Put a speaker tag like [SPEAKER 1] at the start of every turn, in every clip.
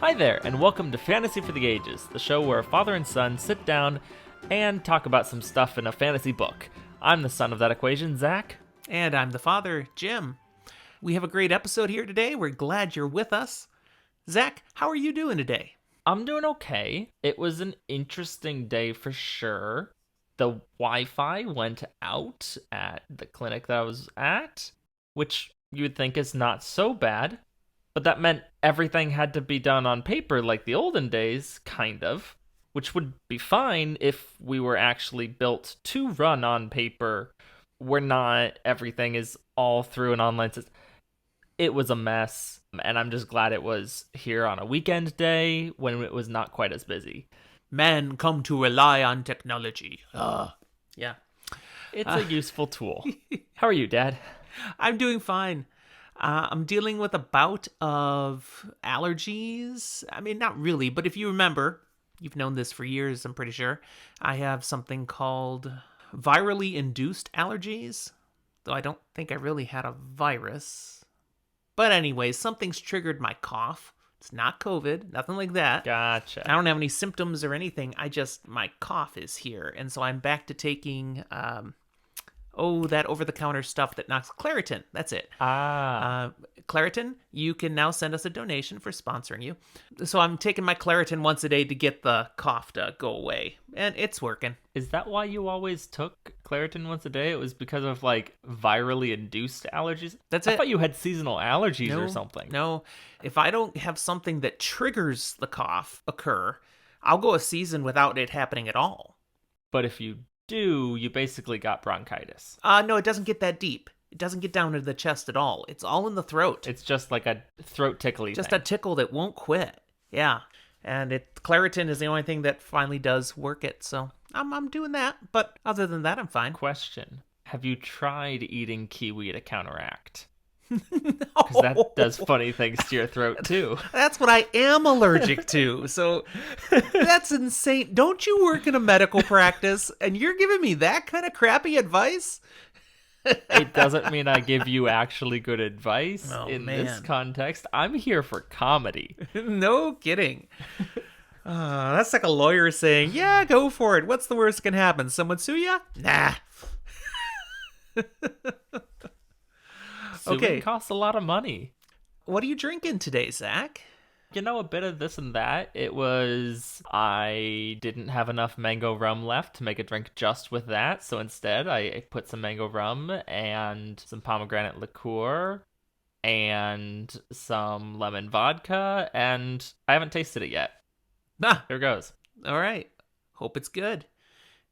[SPEAKER 1] Hi there, and welcome to Fantasy for the Ages, the show where a father and son sit down and talk about some stuff in a fantasy book. I'm the son of that equation, Zach.
[SPEAKER 2] And I'm the father, Jim. We have a great episode here today. We're glad you're with us. Zach, how are you doing today?
[SPEAKER 1] I'm doing okay. It was an interesting day for sure. The Wi-Fi went out at the clinic that I was at, which you would think is not so bad. But that meant everything had to be done on paper like the olden days, kind of. Which would be fine if we were actually built to run on paper. We're not. Everything is all through an online system. It was a mess, and I'm just glad it was here on a weekend day when it was not quite as busy.
[SPEAKER 2] Men come to rely on technology. Yeah.
[SPEAKER 1] It's a useful tool. How are you, Dad?
[SPEAKER 2] I'm doing fine. I'm dealing with a bout of allergies. I mean, not really, but if you remember, you've known this for years, I'm pretty sure. I have something called virally induced allergies, though I don't think I really had a virus. But anyways, something's triggered my cough. It's not COVID, nothing like that.
[SPEAKER 1] Gotcha.
[SPEAKER 2] I don't have any symptoms or anything. My cough is here. And so I'm back to taking, that over-the-counter stuff that knocks Claritin. That's it. Claritin, you can now send us a donation for sponsoring you. So I'm taking my Claritin once a day to get the cough to go away. And it's working.
[SPEAKER 1] Is that why you always took Claritin once a day? It was because of, virally induced allergies?
[SPEAKER 2] That's
[SPEAKER 1] I
[SPEAKER 2] it.
[SPEAKER 1] thought you had seasonal allergies or something.
[SPEAKER 2] No. If I don't have something that triggers the cough occur, I'll go a season without it happening at all.
[SPEAKER 1] But if you do, you basically got bronchitis.
[SPEAKER 2] No, it doesn't get that deep. It doesn't get down to the chest at all. It's all in the throat.
[SPEAKER 1] It's just like a throat tickly
[SPEAKER 2] Just
[SPEAKER 1] thing.
[SPEAKER 2] a tickle that won't quit. Yeah. And Claritin is the only thing that finally does work it. So I'm doing that. But other than that, I'm fine.
[SPEAKER 1] Question. Have you tried eating kiwi to counteract?
[SPEAKER 2] No.
[SPEAKER 1] Because that does funny things to your throat, too.
[SPEAKER 2] That's what I am allergic to. So that's insane. Don't you work in a medical practice and you're giving me that kind of crappy advice?
[SPEAKER 1] It doesn't mean I give you actually good advice this context. I'm here for comedy.
[SPEAKER 2] No kidding. That's like a lawyer saying, yeah, go for it. What's the worst that can happen? Someone sue ya? Nah.
[SPEAKER 1] Suing costs a lot of money.
[SPEAKER 2] What are you drinking today, Zach?
[SPEAKER 1] You know, a bit of this and that. I didn't have enough mango rum left to make a drink just with that. So instead, I put some mango rum and some pomegranate liqueur and some lemon vodka. And I haven't tasted it yet. Here goes.
[SPEAKER 2] All right. Hope it's good.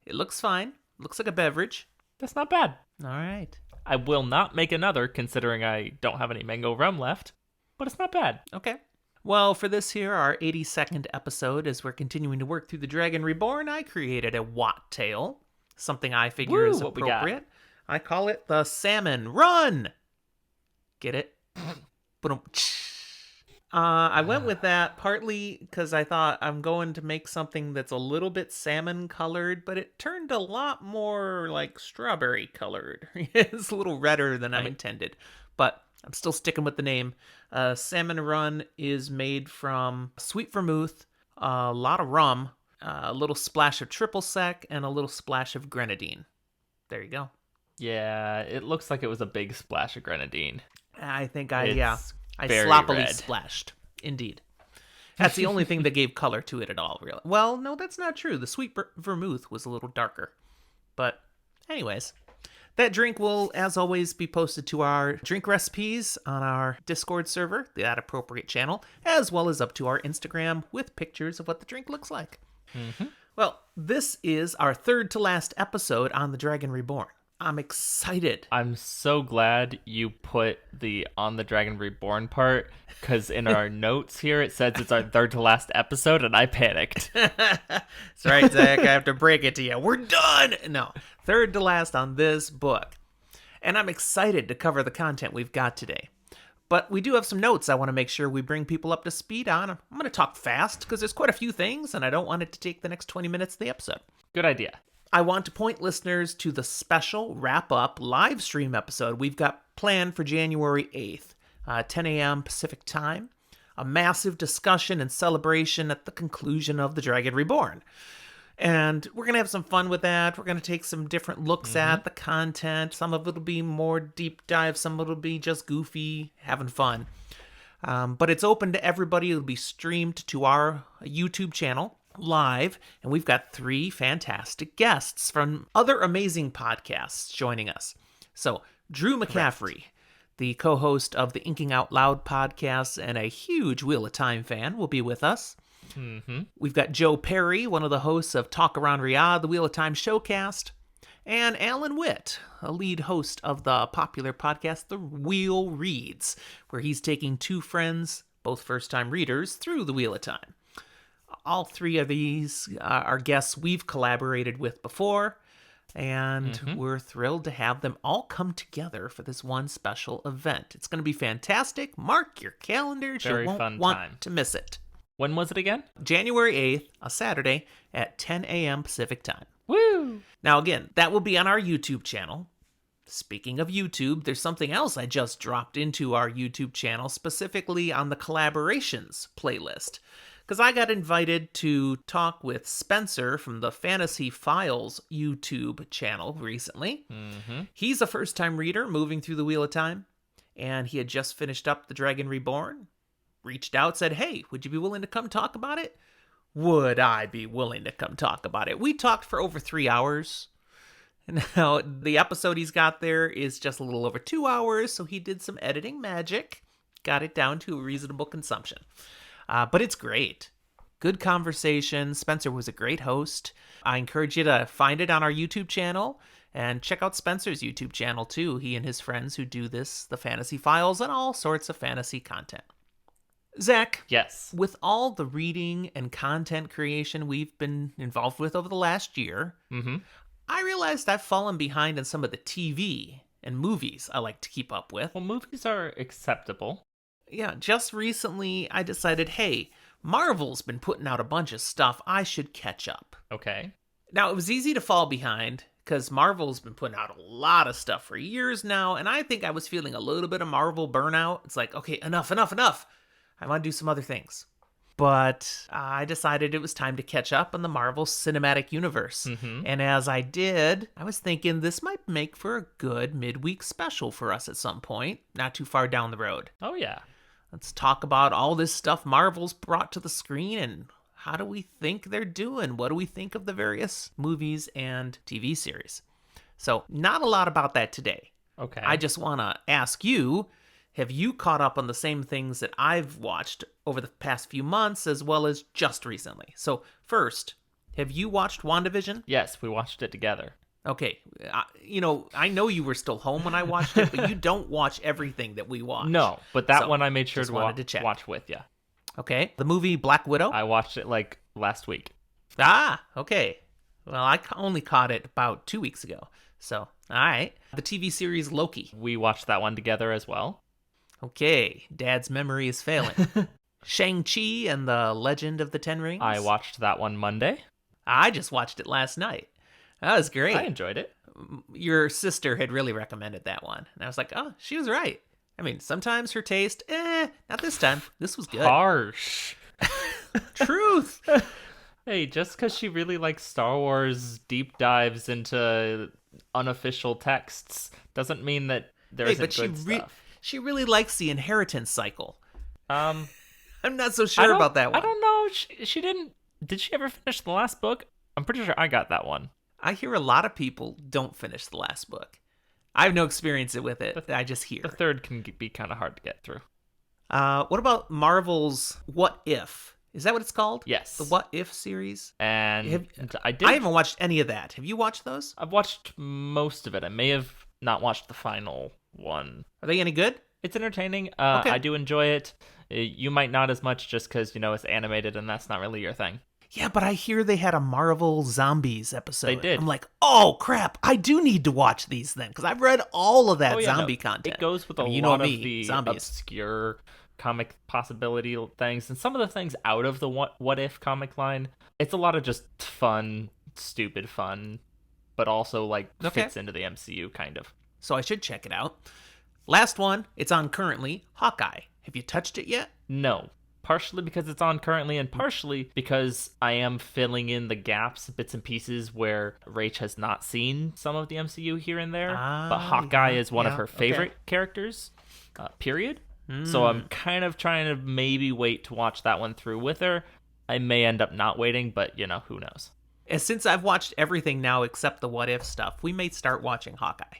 [SPEAKER 2] It looks fine. Looks like a beverage.
[SPEAKER 1] That's not bad.
[SPEAKER 2] All right.
[SPEAKER 1] I will not make another, considering I don't have any mango rum left. But it's not bad.
[SPEAKER 2] Okay. Well, for this here, our 82nd episode, as we're continuing to work through the Dragon Reborn, I created a Watt Tale, something I figure is appropriate. I call it the Salmon Run. Get it? I went with that partly because I thought I'm going to make something that's a little bit salmon colored, but it turned a lot more like strawberry colored. It's a little redder than I intended, but I'm still sticking with the name. Salmon Run is made from sweet vermouth, a lot of rum, a little splash of triple sec, and a little splash of grenadine. There you go.
[SPEAKER 1] Yeah, it looks like it was a big splash of grenadine.
[SPEAKER 2] I think I
[SPEAKER 1] very
[SPEAKER 2] sloppily
[SPEAKER 1] red.
[SPEAKER 2] splashed. Indeed. That's the only thing that gave color to it at all, really. Well, no, that's not true. The sweet vermouth was a little darker. But anyways, that drink will, as always, be posted to our drink recipes on our Discord server, that appropriate channel, as well as up to our Instagram with pictures of what the drink looks like.
[SPEAKER 1] Mm-hmm.
[SPEAKER 2] Well, this is our third to last episode on the Dragon Reborn. I'm excited.
[SPEAKER 1] I'm so glad you put the On the Dragon Reborn part, because in our notes here it says it's our third to last episode, and I panicked.
[SPEAKER 2] That's right, Zach. I have to break it to you. We're done. No, third to last on this book. And I'm excited to cover the content we've got today. But we do have some notes I want to make sure we bring people up to speed on. I'm going to talk fast because there's quite a few things, and I don't want it to take the next 20 minutes of the episode.
[SPEAKER 1] Good idea.
[SPEAKER 2] I want to point listeners to the special wrap-up live stream episode we've got planned for January 8th, 10 a.m. Pacific time. a massive discussion and celebration at the conclusion of The Dragon Reborn. And we're going to have some fun with that. We're going to take some different looks at the content. Some of it will be more deep dive. Some of it will be just goofy, having fun. But it's open to everybody. It'll be streamed to our YouTube channel live. And we've got 3 fantastic guests from other amazing podcasts joining us. So Drew McCaffrey, the co-host of the Inking Out Loud podcast and a huge Wheel of Time fan, will be with us. We've got Joe Perry, one of the hosts of Talk Around Riyadh, the Wheel of Time showcast, and Alan Witt, a lead host of the popular podcast The Wheel Reads, where he's taking 2 friends, both first-time readers, through the Wheel of Time. All 3 of these are guests we've collaborated with before, and we're thrilled to have them all come together for this one special event. It's going to be fantastic. Mark your calendars.
[SPEAKER 1] Very
[SPEAKER 2] you won't
[SPEAKER 1] fun
[SPEAKER 2] want
[SPEAKER 1] time
[SPEAKER 2] to miss it.
[SPEAKER 1] When was it again?
[SPEAKER 2] January 8th, a Saturday, at 10 a.m. Pacific time.
[SPEAKER 1] Woo!
[SPEAKER 2] Now, again, that will be on our YouTube channel. Speaking of YouTube, there's something else I just dropped into our YouTube channel, specifically on the collaborations playlist. Because I got invited to talk with Spencer from the Fantasy Files YouTube channel recently. He's a first-time reader moving through the Wheel of Time, and he had just finished up The Dragon Reborn. Reached out, said, hey, would you be willing to come talk about it? Would I be willing to come talk about it? We talked for over 3 hours. Now, the episode he's got there is just a little over 2 hours, so he did some editing magic. Got it down to a reasonable consumption. But it's great. Good conversation. Spencer was a great host. I encourage you to find it on our YouTube channel and check out Spencer's YouTube channel, too. He and his friends who do this, the Fantasy Files, and all sorts of fantasy content. Zach,
[SPEAKER 1] Yes.
[SPEAKER 2] with all the reading and content creation we've been involved with over the last year, I realized I've fallen behind on some of the TV and movies I like to keep up with.
[SPEAKER 1] Well, movies are acceptable.
[SPEAKER 2] Yeah, just recently I decided, hey, Marvel's been putting out a bunch of stuff. I should catch up.
[SPEAKER 1] Okay.
[SPEAKER 2] Now, it was easy to fall behind because Marvel's been putting out a lot of stuff for years now, and I think I was feeling a little bit of Marvel burnout. It's like, okay, enough. I want to do some other things. But I decided it was time to catch up on the Marvel Cinematic Universe. And as I did, I was thinking this might make for a good midweek special for us at some point, not too far down the road.
[SPEAKER 1] Oh, yeah.
[SPEAKER 2] Let's talk about all this stuff Marvel's brought to the screen and how do we think they're doing? What do we think of the various movies and TV series? So, not a lot about that today.
[SPEAKER 1] Okay.
[SPEAKER 2] I just want to ask you, have you caught up on the same things that I've watched over the past few months as well as just recently? So first, have you watched WandaVision?
[SPEAKER 1] Yes, we watched it together.
[SPEAKER 2] Okay. I know you were still home when I watched it, but you don't watch everything that we watch.
[SPEAKER 1] No, but that
[SPEAKER 2] So,
[SPEAKER 1] one I made sure
[SPEAKER 2] just
[SPEAKER 1] to,
[SPEAKER 2] wanted to check.
[SPEAKER 1] watch with you.
[SPEAKER 2] Okay. The movie Black Widow?
[SPEAKER 1] I watched it like last week.
[SPEAKER 2] Okay. Well, I only caught it about 2 weeks ago. So, all right. The TV series Loki.
[SPEAKER 1] We watched that one together as well.
[SPEAKER 2] Okay. Dad's memory is failing. Shang-Chi and the Legend of the Ten Rings.
[SPEAKER 1] I watched that one Monday.
[SPEAKER 2] I just watched it last night. That was great.
[SPEAKER 1] I enjoyed it.
[SPEAKER 2] Your sister had really recommended that one. And I was like, oh, she was right. I mean, sometimes her taste, not this time. This was good.
[SPEAKER 1] Harsh.
[SPEAKER 2] Truth.
[SPEAKER 1] Hey, just because she really likes Star Wars deep dives into unofficial texts doesn't mean that there isn't good stuff.
[SPEAKER 2] She really likes the inheritance cycle.
[SPEAKER 1] I'm
[SPEAKER 2] not so sure about that one.
[SPEAKER 1] I don't know. She didn't. Did she ever finish the last book? I'm pretty sure I got that one.
[SPEAKER 2] I hear a lot of people don't finish the last book. I have no experience with it. I just hear.
[SPEAKER 1] The third can be kind of hard to get through.
[SPEAKER 2] What about Marvel's What If? Is that what it's called?
[SPEAKER 1] Yes.
[SPEAKER 2] The What If series?
[SPEAKER 1] And I
[SPEAKER 2] haven't watched any of that. Have you watched those?
[SPEAKER 1] I've watched most of it. I may have not watched the final one.
[SPEAKER 2] Are they any good?
[SPEAKER 1] It's entertaining.
[SPEAKER 2] Okay.
[SPEAKER 1] I do enjoy it. You might not as much just because, it's animated and that's not really your thing.
[SPEAKER 2] Yeah, but I hear they had a Marvel Zombies episode.
[SPEAKER 1] They did.
[SPEAKER 2] I'm like, oh, crap. I do need to watch these then because I've read all of that zombie content.
[SPEAKER 1] It goes with a lot of the obscure comic possibility things and some of the things out of the what if comic line. It's a lot of just fun, stupid fun, but also fits into the MCU kind of.
[SPEAKER 2] So I should check it out. Last one, it's on currently, Hawkeye. Have you touched it yet?
[SPEAKER 1] No. partially because it's on currently and partially because I am filling in the gaps, bits and pieces where Rach has not seen some of the MCU here and there. But Hawkeye is one of her favorite characters, period. So I'm kind of trying to maybe wait to watch that one through with her. I may end up not waiting, but, who knows?
[SPEAKER 2] And since I've watched everything now except the What If stuff, we may start watching Hawkeye.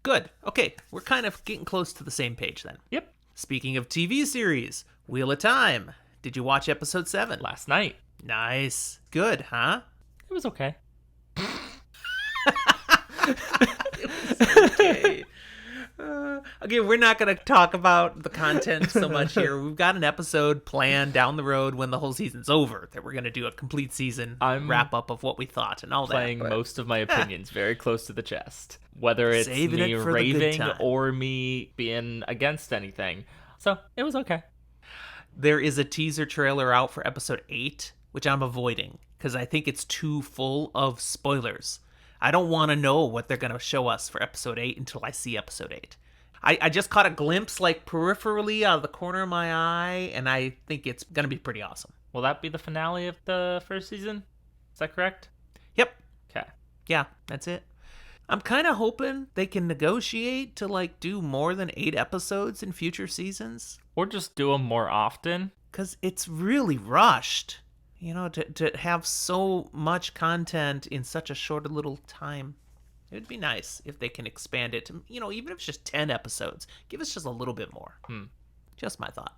[SPEAKER 2] Good. Okay, we're kind of getting close to the same page then.
[SPEAKER 1] Yep.
[SPEAKER 2] Speaking of TV series, Wheel of Time. Did you watch episode 7?
[SPEAKER 1] Last night.
[SPEAKER 2] Nice. Good, huh?
[SPEAKER 1] It was okay.
[SPEAKER 2] It was okay. Okay, we're not going to talk about the content so much here. We've got an episode planned down the road when the whole season's over that we're going to do a complete season wrap-up of what we thought and all
[SPEAKER 1] playing
[SPEAKER 2] that. Playing
[SPEAKER 1] most of my opinions very close to the chest. Whether it's
[SPEAKER 2] Saving
[SPEAKER 1] me
[SPEAKER 2] it for
[SPEAKER 1] raving or me being against anything. So, it was okay.
[SPEAKER 2] There is a teaser trailer out for episode 8, which I'm avoiding because I think it's too full of spoilers. I don't want to know what they're going to show us for episode 8 until I see episode 8. I just caught a glimpse, peripherally out of the corner of my eye, and I think it's going to be pretty awesome.
[SPEAKER 1] Will that be the finale of the first season? Is that correct?
[SPEAKER 2] Yep.
[SPEAKER 1] Okay.
[SPEAKER 2] Yeah, that's it. I'm kind of hoping they can negotiate to, do more than 8 episodes in future seasons.
[SPEAKER 1] Or just do them more often.
[SPEAKER 2] Because it's really rushed, to have so much content in such a short little time. It would be nice if they can expand it to, even if it's just 10 episodes. Give us just a little bit more. Just my thought.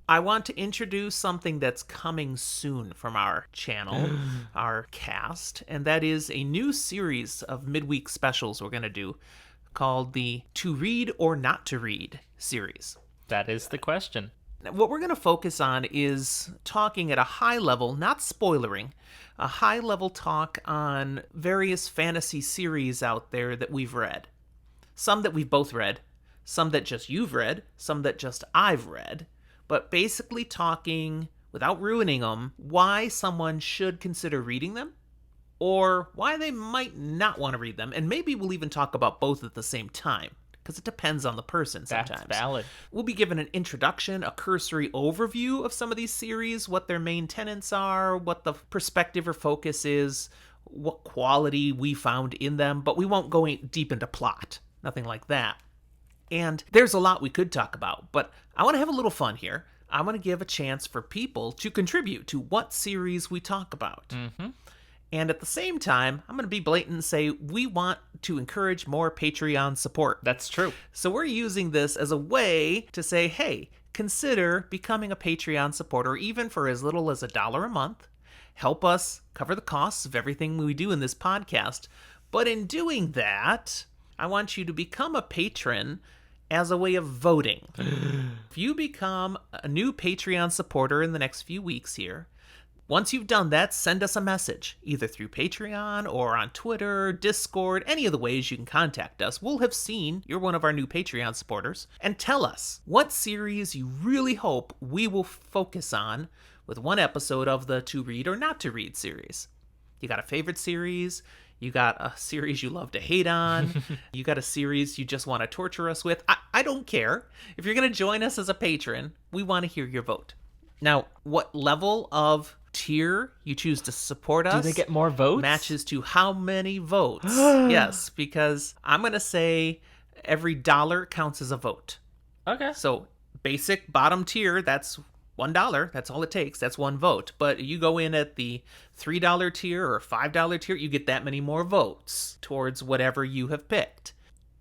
[SPEAKER 2] I want to introduce something that's coming soon from our channel, our cast, and that is a new series of midweek specials we're going to do called the To Read or Not to Read series.
[SPEAKER 1] That is the question.
[SPEAKER 2] What we're going to focus on is talking at a high level, not spoilering, a high level talk on various fantasy series out there that we've read. Some that we've both read, some that just you've read, some that just I've read, but basically talking, without ruining them, why someone should consider reading them, or why they might not want to read them, and maybe we'll even talk about both at the same time. Because it depends on the person sometimes.
[SPEAKER 1] That's valid.
[SPEAKER 2] We'll be given an introduction, a cursory overview of some of these series, what their main tenets are, what the perspective or focus is, what quality we found in them, but we won't go deep into plot. Nothing like that. And there's a lot we could talk about, but I want to have a little fun here. I want to give a chance for people to contribute to what series we talk about.
[SPEAKER 1] Mm-hmm.
[SPEAKER 2] And at the same time, I'm going to be blatant and say we want to encourage more Patreon support.
[SPEAKER 1] That's true.
[SPEAKER 2] So we're using this as a way to say, hey, consider becoming a Patreon supporter, even for as little as $1 a month. Help us cover the costs of everything we do in this podcast. But in doing that, I want you to become a patron as a way of voting. If you become a new Patreon supporter in the next few weeks here, once you've done that, send us a message, either through Patreon or on Twitter, Discord, any of the ways you can contact us. We'll have seen you're one of our new Patreon supporters, and tell us what series you really hope we will focus on with one episode of the To Read or Not to Read series. You got a favorite series? You got a series you love to hate on? You got a series you just want to torture us with? I don't care. If you're going to join us as a patron, we want to hear your vote. Now, what level of tier you choose to support us,
[SPEAKER 1] do they get more votes?
[SPEAKER 2] Matches to how many votes. Yes, because I'm going to say every dollar counts as a vote.
[SPEAKER 1] Okay.
[SPEAKER 2] So basic bottom tier, that's $1. That's all it takes. That's one vote. But you go in at the $3 tier or $5 tier, you get that many more votes towards whatever you have picked.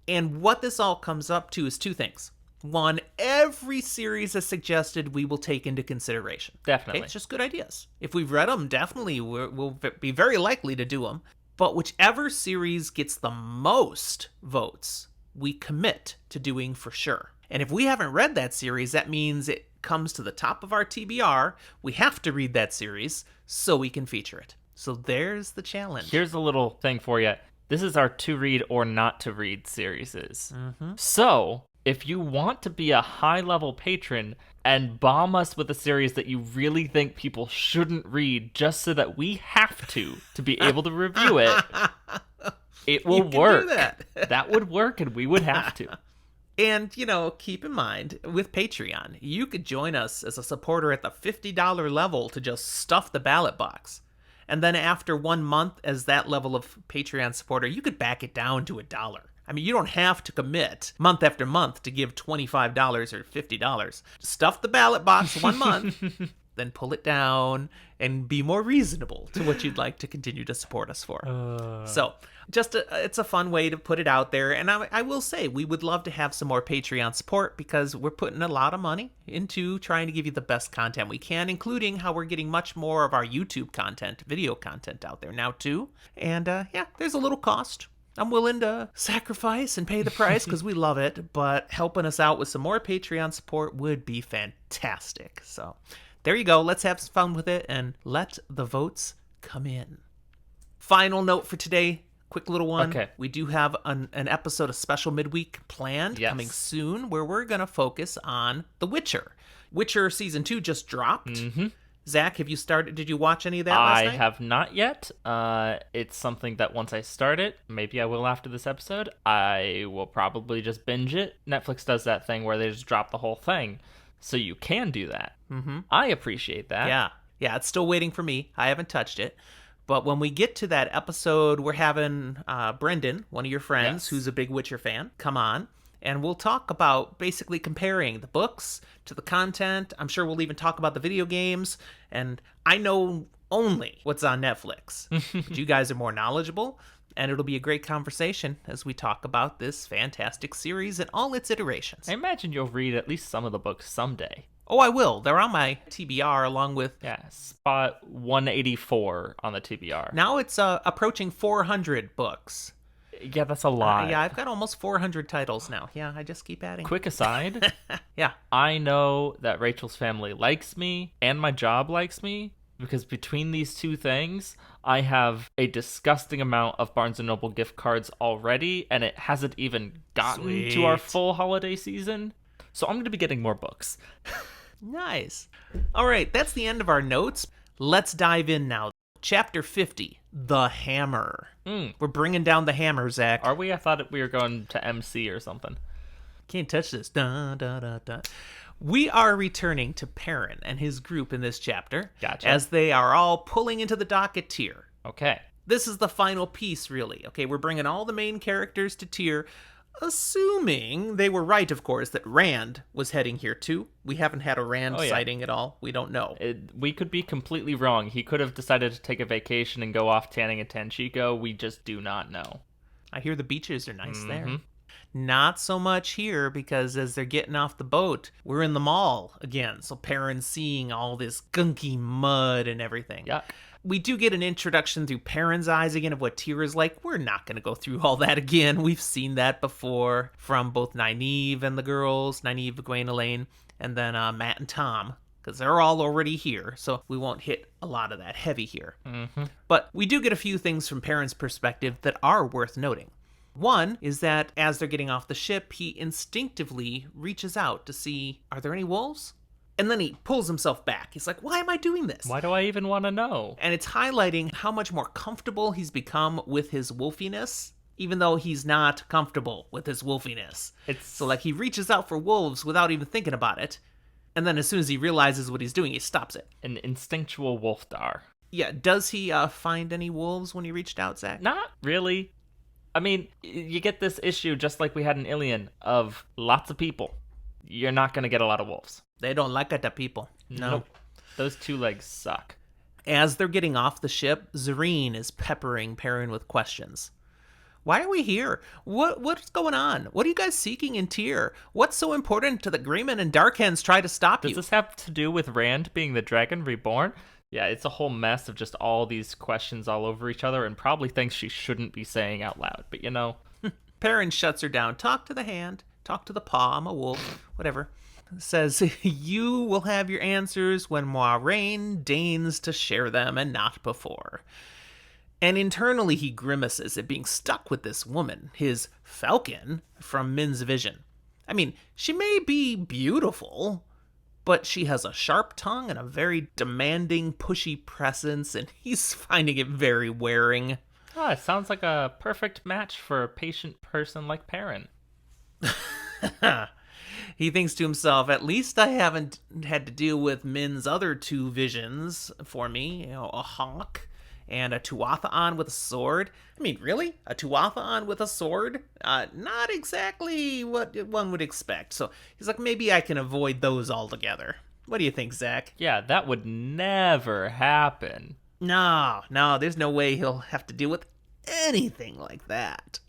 [SPEAKER 2] And what this all comes up to is two things. One, every series as suggested we will take into consideration.
[SPEAKER 1] Definitely.
[SPEAKER 2] Okay? It's just good ideas. If we've read them, definitely we'll be very likely to do them. But whichever series gets the most votes, we commit to doing for sure. And if we haven't read that series, that means it comes to the top of our TBR. We have to read that series so we can feature it. So there's the challenge.
[SPEAKER 1] Here's a little thing for you. This is our To Read or Not to Read series.
[SPEAKER 2] Mm-hmm.
[SPEAKER 1] So if you want to be a high-level patron and bomb us with a series that you really think people shouldn't read just so that we have to be able to review it, it will work.
[SPEAKER 2] Do that.
[SPEAKER 1] That would work, and we would have to.
[SPEAKER 2] And, keep in mind, with Patreon, you could join us as a supporter at the $50 level to just stuff the ballot box. And then after 1 month as that level of Patreon supporter, you could back it down to $1. I mean, you don't have to commit month after month to give $25 or $50. Stuff the ballot box 1 month, then pull it down and be more reasonable to what you'd like to continue to support us for. So, it's a fun way to put it out there. And I will say, we would love to have some more Patreon support because we're putting a lot of money into trying to give you the best content we can, including how we're getting much more of our YouTube content, video content out there now too. And there's a little cost. I'm willing to sacrifice and pay the price because we love it, but helping us out with some more Patreon support would be fantastic. So there you go. Let's have some fun with it and let the votes come in. Final note for today. Quick little one.
[SPEAKER 1] Okay.
[SPEAKER 2] We do have an episode of Special Midweek planned coming soon where we're going to focus on The Witcher. Witcher Season 2 just dropped.
[SPEAKER 1] Mm-hmm.
[SPEAKER 2] Zach, did you watch any of that last night?
[SPEAKER 1] I have not yet. It's something that once I start it, maybe I will after this episode, I will probably just binge it. Netflix does that thing where they just drop the whole thing. So you can do that.
[SPEAKER 2] Mm-hmm.
[SPEAKER 1] I appreciate that.
[SPEAKER 2] Yeah, it's still waiting for me. I haven't touched it. But when we get to that episode, we're having Brendan, one of your friends, who's a big Witcher fan, come on. And we'll talk about basically comparing the books to the content. I'm sure we'll even talk about the video games. And I know only what's on Netflix. But you guys are more knowledgeable. And it'll be a great conversation as we talk about this fantastic series and all its iterations.
[SPEAKER 1] I imagine you'll read at least some of the books someday.
[SPEAKER 2] Oh, I will. They're on my TBR along with...
[SPEAKER 1] Yeah, spot 184 on the TBR.
[SPEAKER 2] Now it's approaching 400 books.
[SPEAKER 1] Yeah, that's a lot.
[SPEAKER 2] Yeah, I've got almost 400 titles now. Yeah, I just keep adding.
[SPEAKER 1] Quick aside.
[SPEAKER 2] Yeah.
[SPEAKER 1] I know that Rachel's family likes me and my job likes me because between these two things, I have a disgusting amount of Barnes & Noble gift cards already, and it hasn't even gotten to our full holiday season. So I'm going to be getting more books.
[SPEAKER 2] Nice. All right, that's the end of our notes. Let's dive in now. Chapter 50, The Hammer. We're bringing down the hammer, Zach.
[SPEAKER 1] Are we? I thought we were going to MC or something.
[SPEAKER 2] Can't touch this. Dun, dun, dun, dun. We are returning to Perrin and his group in this chapter.
[SPEAKER 1] Gotcha.
[SPEAKER 2] As they are all pulling into the docket tier.
[SPEAKER 1] Okay.
[SPEAKER 2] This is the final piece, really. Okay, we're bringing all the main characters to tier, assuming they were right, of course, that Rand was heading here too. We haven't had a Rand sighting at all. We don't know.
[SPEAKER 1] We could be completely wrong. He could have decided to take a vacation and go off tanning at Tenchico. We just do not know.
[SPEAKER 2] I hear the beaches are nice there. Not so much here, because as they're getting off the boat, we're in the mall again. So Perrin's seeing all this gunky mud and everything.
[SPEAKER 1] Yuck.
[SPEAKER 2] We do get an introduction through Perrin's eyes again of what Tyr is like. We're not going to go through all that again. We've seen that before from both Nynaeve and the girls, Nynaeve, Egwene, Elayne, and then Matt and Tom, because they're all already here, so we won't hit a lot of that heavy here. But we do get a few things from Perrin's perspective that are worth noting. One is that as they're getting off the ship, he instinctively reaches out to see, are there any wolves? And then he pulls himself back. He's like, why am I doing this?
[SPEAKER 1] Why do I even want to know?
[SPEAKER 2] And it's highlighting how much more comfortable he's become with his wolfiness, even though he's not comfortable with his wolfiness. So like he reaches out for wolves without even thinking about it. And then as soon as he realizes what he's doing, he stops it.
[SPEAKER 1] An instinctual wolfdar.
[SPEAKER 2] Yeah, does he find any wolves when he reached out, Zach?
[SPEAKER 1] Not really. I mean, you get this issue just like we had in Ilion of lots of people. You're not going to get a lot of wolves.
[SPEAKER 2] They don't like it, the people. No.
[SPEAKER 1] Nope. Those two legs suck.
[SPEAKER 2] As they're getting off the ship, Zareen is peppering Perrin with questions. Why are we here? What's going on? What are you guys seeking in Tyr? What's so important to the Greymen and Darkhens try to stop you?
[SPEAKER 1] Does this have to do with Rand being the dragon reborn? Yeah, it's a whole mess of just all these questions all over each other and probably things she shouldn't be saying out loud. But you know.
[SPEAKER 2] Perrin shuts her down. Talk to the hand. Talk to the paw. I'm a wolf. Whatever. Says, you will have your answers when Moiraine deigns to share them and not before. And internally he grimaces at being stuck with this woman, his falcon, from Min's vision. I mean, she may be beautiful, but she has a sharp tongue and a very demanding, pushy presence, and he's finding it very wearing.
[SPEAKER 1] Ah, it sounds like a perfect match for a patient person like Perrin.
[SPEAKER 2] He thinks to himself, at least I haven't had to deal with Min's other two visions for me, a honk and a Tuatha with a sword. I mean, really? A Tuatha with a sword? Not exactly what one would expect. So he's like, maybe I can avoid those altogether. What do you think, Zach?
[SPEAKER 1] Yeah, that would never happen.
[SPEAKER 2] No, there's no way he'll have to deal with anything like that.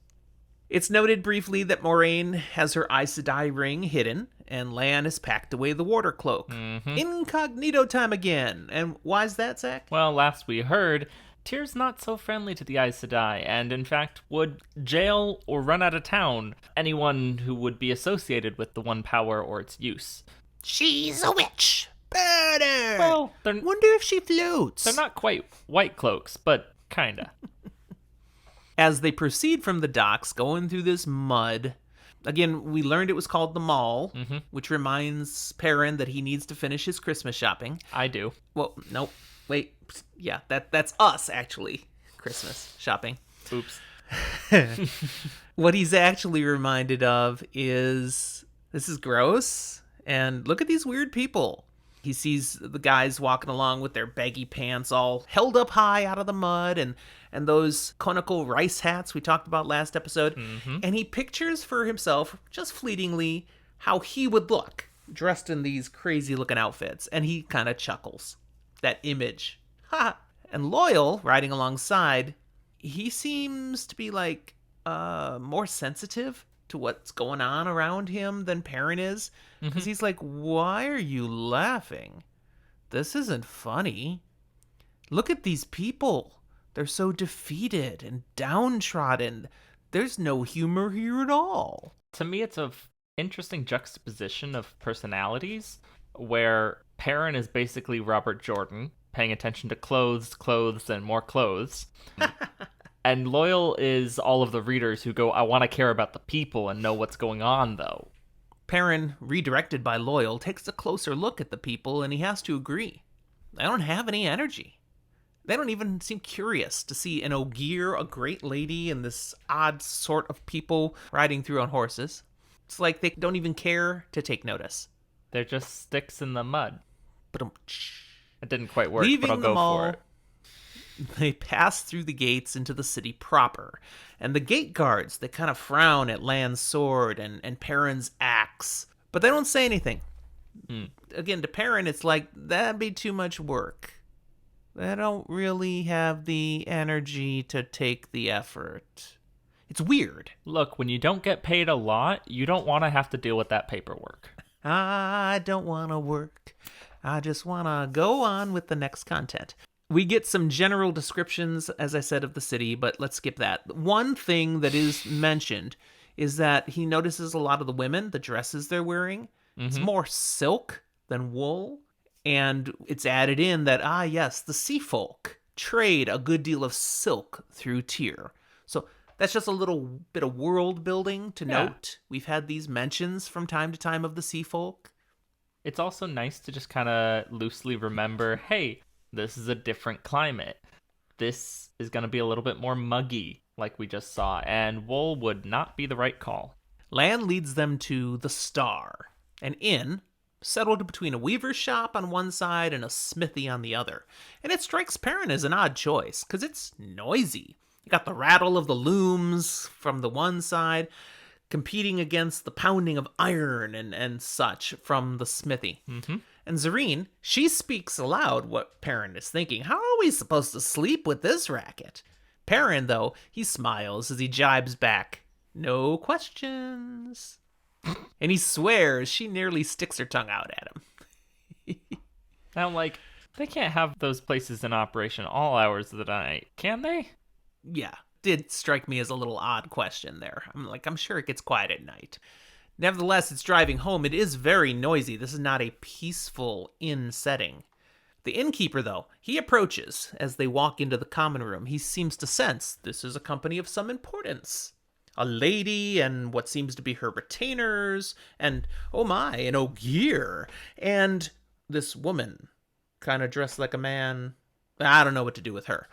[SPEAKER 2] It's noted briefly that Moraine has her Aes Sedai ring hidden, and Lan has packed away the water cloak.
[SPEAKER 1] Mm-hmm.
[SPEAKER 2] Incognito time again. And why's that, Zach?
[SPEAKER 1] Well, last we heard, Tyr's not so friendly to the Aes Sedai, and in fact would jail or run out of town anyone who would be associated with the One Power or its use.
[SPEAKER 2] She's a witch. Burn her.
[SPEAKER 1] Well,
[SPEAKER 2] wonder if she floats.
[SPEAKER 1] They're not quite white cloaks, but kinda.
[SPEAKER 2] As they proceed from the docks, going through this mud, again, we learned it was called the Mall, which reminds Perrin that he needs to finish his Christmas shopping.
[SPEAKER 1] I do.
[SPEAKER 2] Well, nope. Wait. Yeah, that's us, actually. Christmas shopping.
[SPEAKER 1] Oops.
[SPEAKER 2] What he's actually reminded of is, this is gross, and look at these weird people. He sees the guys walking along with their baggy pants all held up high out of the mud and those conical rice hats we talked about last episode. And he pictures for himself, just fleetingly, how he would look dressed in these crazy looking outfits. And he kind of chuckles. That image. Ha! And Loyal, riding alongside, he seems to be like more sensitive to what's going on around him than Perrin is. Because he's like, why are you laughing? This isn't funny. Look at these people. They're so defeated and downtrodden. There's no humor here at all.
[SPEAKER 1] To me, it's an interesting juxtaposition of personalities where Perrin is basically Robert Jordan, paying attention to clothes, and more clothes. And Loyal is all of the readers who go, I want to care about the people and know what's going on, though.
[SPEAKER 2] Perrin, redirected by Loyal, takes a closer look at the people, and he has to agree. They don't have any energy. They don't even seem curious to see an Ogier, a great lady, and this odd sort of people riding through on horses. It's like they don't even care to take notice.
[SPEAKER 1] They're just sticks in the mud.
[SPEAKER 2] But
[SPEAKER 1] it didn't quite work,
[SPEAKER 2] leaving
[SPEAKER 1] but I'll go for it.
[SPEAKER 2] They pass through the gates into the city proper, and the gate guards, they kind of frown at Lan's sword and Perrin's axe, but they don't say anything. Again, to Perrin, it's like, that'd be too much work. They don't really have the energy to take the effort. It's weird.
[SPEAKER 1] Look, when you don't get paid a lot, you don't want to have to deal with that paperwork.
[SPEAKER 2] I don't want to work. I just want to go on with the next content. We get some general descriptions, as I said, of the city, but let's skip that. One thing that is mentioned is that he notices a lot of the women, the dresses they're wearing. It's more silk than wool. And it's added in that, yes, the sea folk trade a good deal of silk through Tyr. So that's just a little bit of world building to note. We've had these mentions from time to time of the sea folk.
[SPEAKER 1] It's also nice to just kind of loosely remember, hey, this is a different climate. This is going to be a little bit more muggy, like we just saw, and wool would not be the right call.
[SPEAKER 2] Lan leads them to the Star, an inn settled between a weaver's shop on one side and a smithy on the other. And it strikes Perrin as an odd choice, because it's noisy. You got the rattle of the looms from the one side, competing against the pounding of iron and such from the smithy. And Zareen, she speaks aloud what Perrin is thinking. How are we supposed to sleep with this racket? Perrin, though, he smiles as he jibes back. No questions. And he swears she nearly sticks her tongue out at him.
[SPEAKER 1] Now, they can't have those places in operation all hours of the night, can they?
[SPEAKER 2] Yeah, did strike me as a little odd question there. I'm sure it gets quiet at night. Nevertheless, it's driving home. It is very noisy. This is not a peaceful inn setting. The innkeeper, though, he approaches as they walk into the common room. He seems to sense this is a company of some importance. A lady and what seems to be her retainers, and, oh my, an Ogier, and this woman, kind of dressed like a man. I don't know what to do with her.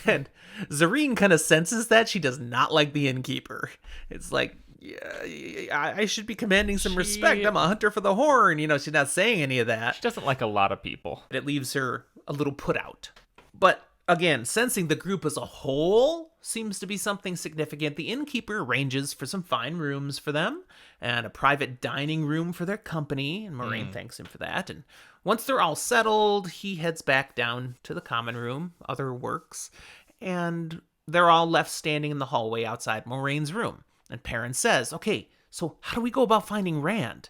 [SPEAKER 2] And Zareen kind of senses that she does not like the innkeeper. It's like, I should be commanding some respect.
[SPEAKER 1] She
[SPEAKER 2] I'm a hunter for the horn. She's not saying any of that.
[SPEAKER 1] doesn't like a lot of people.
[SPEAKER 2] It leaves her a little put out. But again, sensing the group as a whole seems to be something significant. The innkeeper arranges for some fine rooms for them and a private dining room for their company, and Moraine thanks him for that. And once they're all settled, he heads back down to the common room, other works, and they're all left standing in the hallway outside Moraine's room. And Perrin says, okay, so how do we go about finding Rand?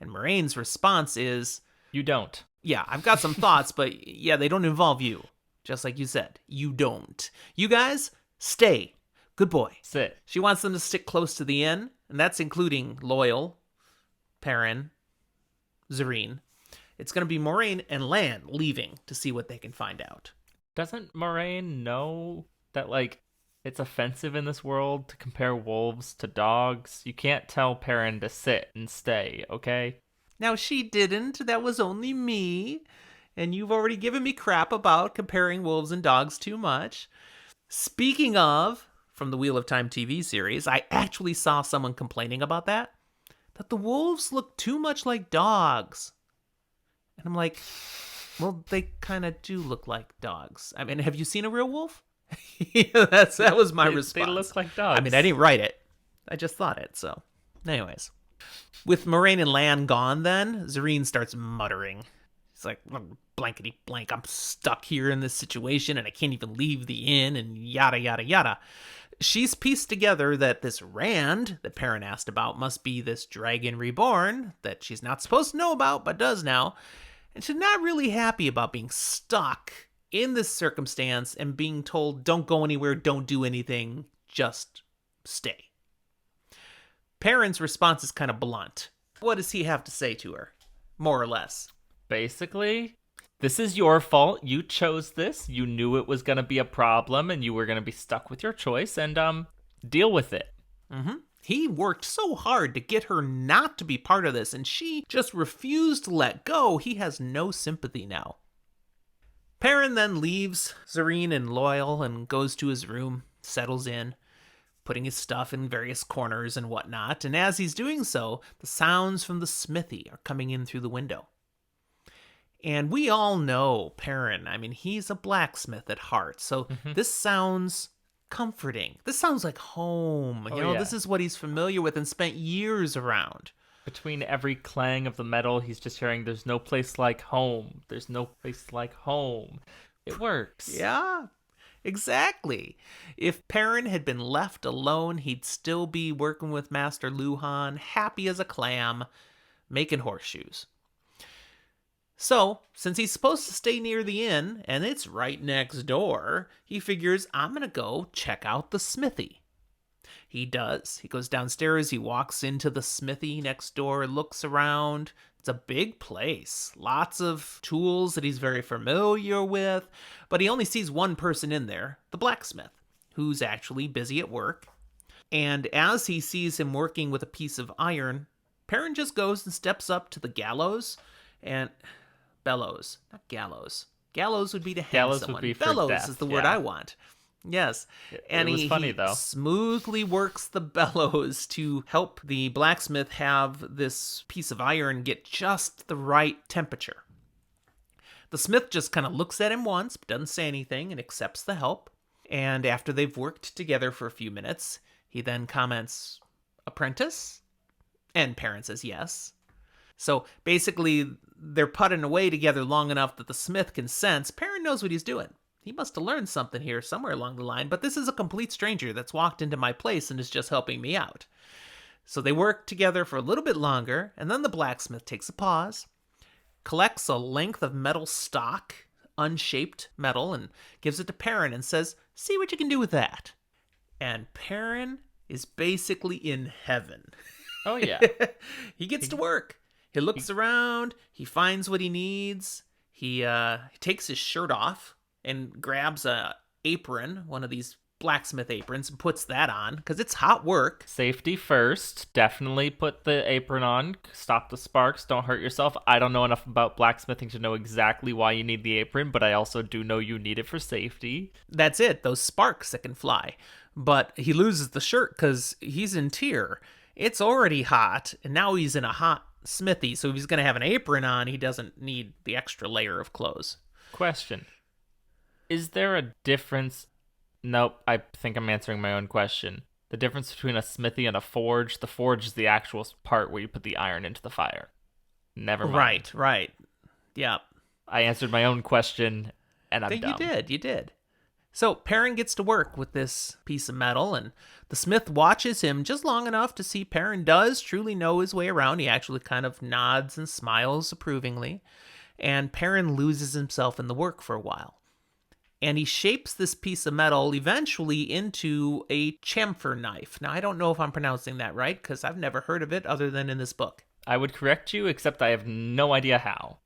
[SPEAKER 2] And Moraine's response is,
[SPEAKER 1] You don't.
[SPEAKER 2] yeah, I've got some thoughts, but yeah, they don't involve you. Just like you said, you don't. You guys, stay. Good boy.
[SPEAKER 1] Sit.
[SPEAKER 2] She wants them to stick close to the inn, and that's including Loyal, Perrin, Zareen. It's going to be Moraine and Lan leaving to see what they can find out.
[SPEAKER 1] Doesn't Moraine know that, like, it's offensive in this world to compare wolves to dogs? You can't tell Perrin to sit and stay, okay?
[SPEAKER 2] Now, she didn't. That was only me. And you've already given me crap about comparing wolves and dogs too much. Speaking of, from the Wheel of Time TV series, I actually saw someone complaining about that the wolves look too much like dogs. And I'm like, well, they kind of do look like dogs. I mean, have you seen a real wolf? Yeah, that was my response.
[SPEAKER 1] They look like dogs.
[SPEAKER 2] I mean, I didn't write it. I just thought it, so. Anyways. With Moraine and Lan gone then, Zareen starts muttering. It's like, blankety blank, I'm stuck here in this situation and I can't even leave the inn and yada, yada, yada. She's pieced together that this Rand that Perrin asked about must be this dragon reborn that she's not supposed to know about but does now. And she's not really happy about being stuck in this circumstance and being told, don't go anywhere, don't do anything, just stay. Perrin's response is kind of blunt. What does he have to say to her? More or less.
[SPEAKER 1] Basically, this is your fault. You chose this. You knew it was going to be a problem and you were going to be stuck with your choice, and deal with it.
[SPEAKER 2] Mm-hmm. He worked so hard to get her not to be part of this, and she just refused to let go. He has no sympathy now. Perrin then leaves Zareen and Loyal and goes to his room, settles in, putting his stuff in various corners and whatnot, and as he's doing so, the sounds from the smithy are coming in through the window. And we all know Perrin. I mean, he's a blacksmith at heart, so this sounds comforting. This sounds like home. You know,
[SPEAKER 1] yeah.
[SPEAKER 2] This is what he's familiar with and spent years around.
[SPEAKER 1] Between every clang of the metal, he's just hearing, there's no place like home. There's no place like home. It works.
[SPEAKER 2] Yeah, exactly. If Perrin had been left alone, he'd still be working with Master Luhan, happy as a clam, making horseshoes. So, since he's supposed to stay near the inn, and it's right next door, he figures, I'm going to go check out the smithy. He does. He goes downstairs, he walks into the smithy next door, looks around. It's a big place. Lots of tools that he's very familiar with, but he only sees one person in there, the blacksmith, who's actually busy at work. And as he sees him working with a piece of iron, Perrin just goes and steps up to the gallows and... bellows, not gallows. Gallows would be to hang
[SPEAKER 1] Gallows
[SPEAKER 2] someone.
[SPEAKER 1] would be for
[SPEAKER 2] bellows
[SPEAKER 1] death,
[SPEAKER 2] is the word
[SPEAKER 1] yeah.
[SPEAKER 2] I want. Yes. And
[SPEAKER 1] it was funny,
[SPEAKER 2] he
[SPEAKER 1] though.
[SPEAKER 2] smoothly works the bellows to help the blacksmith have this piece of iron get just the right temperature. The smith just kind of looks at him once, but doesn't say anything, and accepts the help. And after they've worked together for a few minutes, he then comments, "Apprentice?" And Perrin says yes. So basically, they're putting away together long enough that the smith can sense Perrin knows what he's doing. He must have learned something here somewhere along the line, but this is a complete stranger that's walked into my place and is just helping me out. So they work together for a little bit longer, and then the blacksmith takes a pause, collects a length of metal stock, unshaped metal, and gives it to Perrin and says, see what you can do with that. And Perrin is basically in heaven.
[SPEAKER 1] Oh, yeah.
[SPEAKER 2] He gets to work. He looks around, he finds what he needs, he takes his shirt off and grabs a apron, one of these blacksmith aprons, and puts that on, because it's hot work.
[SPEAKER 1] Safety first. Definitely put the apron on. Stop the sparks. Don't hurt yourself. I don't know enough about blacksmithing to know exactly why you need the apron, but I also do know you need it for safety.
[SPEAKER 2] That's it, those sparks that can fly. but he loses the shirt because he's in Tyr. It's already hot, and now he's in a hot smithy, so if he's going to have an apron on, he doesn't need the extra layer of clothes.
[SPEAKER 1] Question. Is there a difference? Nope, I think I'm answering my own question. The difference between a smithy and a forge, the forge is the actual part where you put the iron into the fire. Never mind.
[SPEAKER 2] Right. Yep.
[SPEAKER 1] I answered my own question, and I'm dumb.
[SPEAKER 2] You did. So Perrin gets to work with this piece of metal, and the smith watches him just long enough to see Perrin does truly know his way around. He actually kind of nods and smiles approvingly, and Perrin loses himself in the work for a while. And he shapes this piece of metal eventually into a chamfer knife. Now, I don't know if I'm pronouncing that right, because I've never heard of it other than in this book.
[SPEAKER 1] I would correct you, except I have no idea how.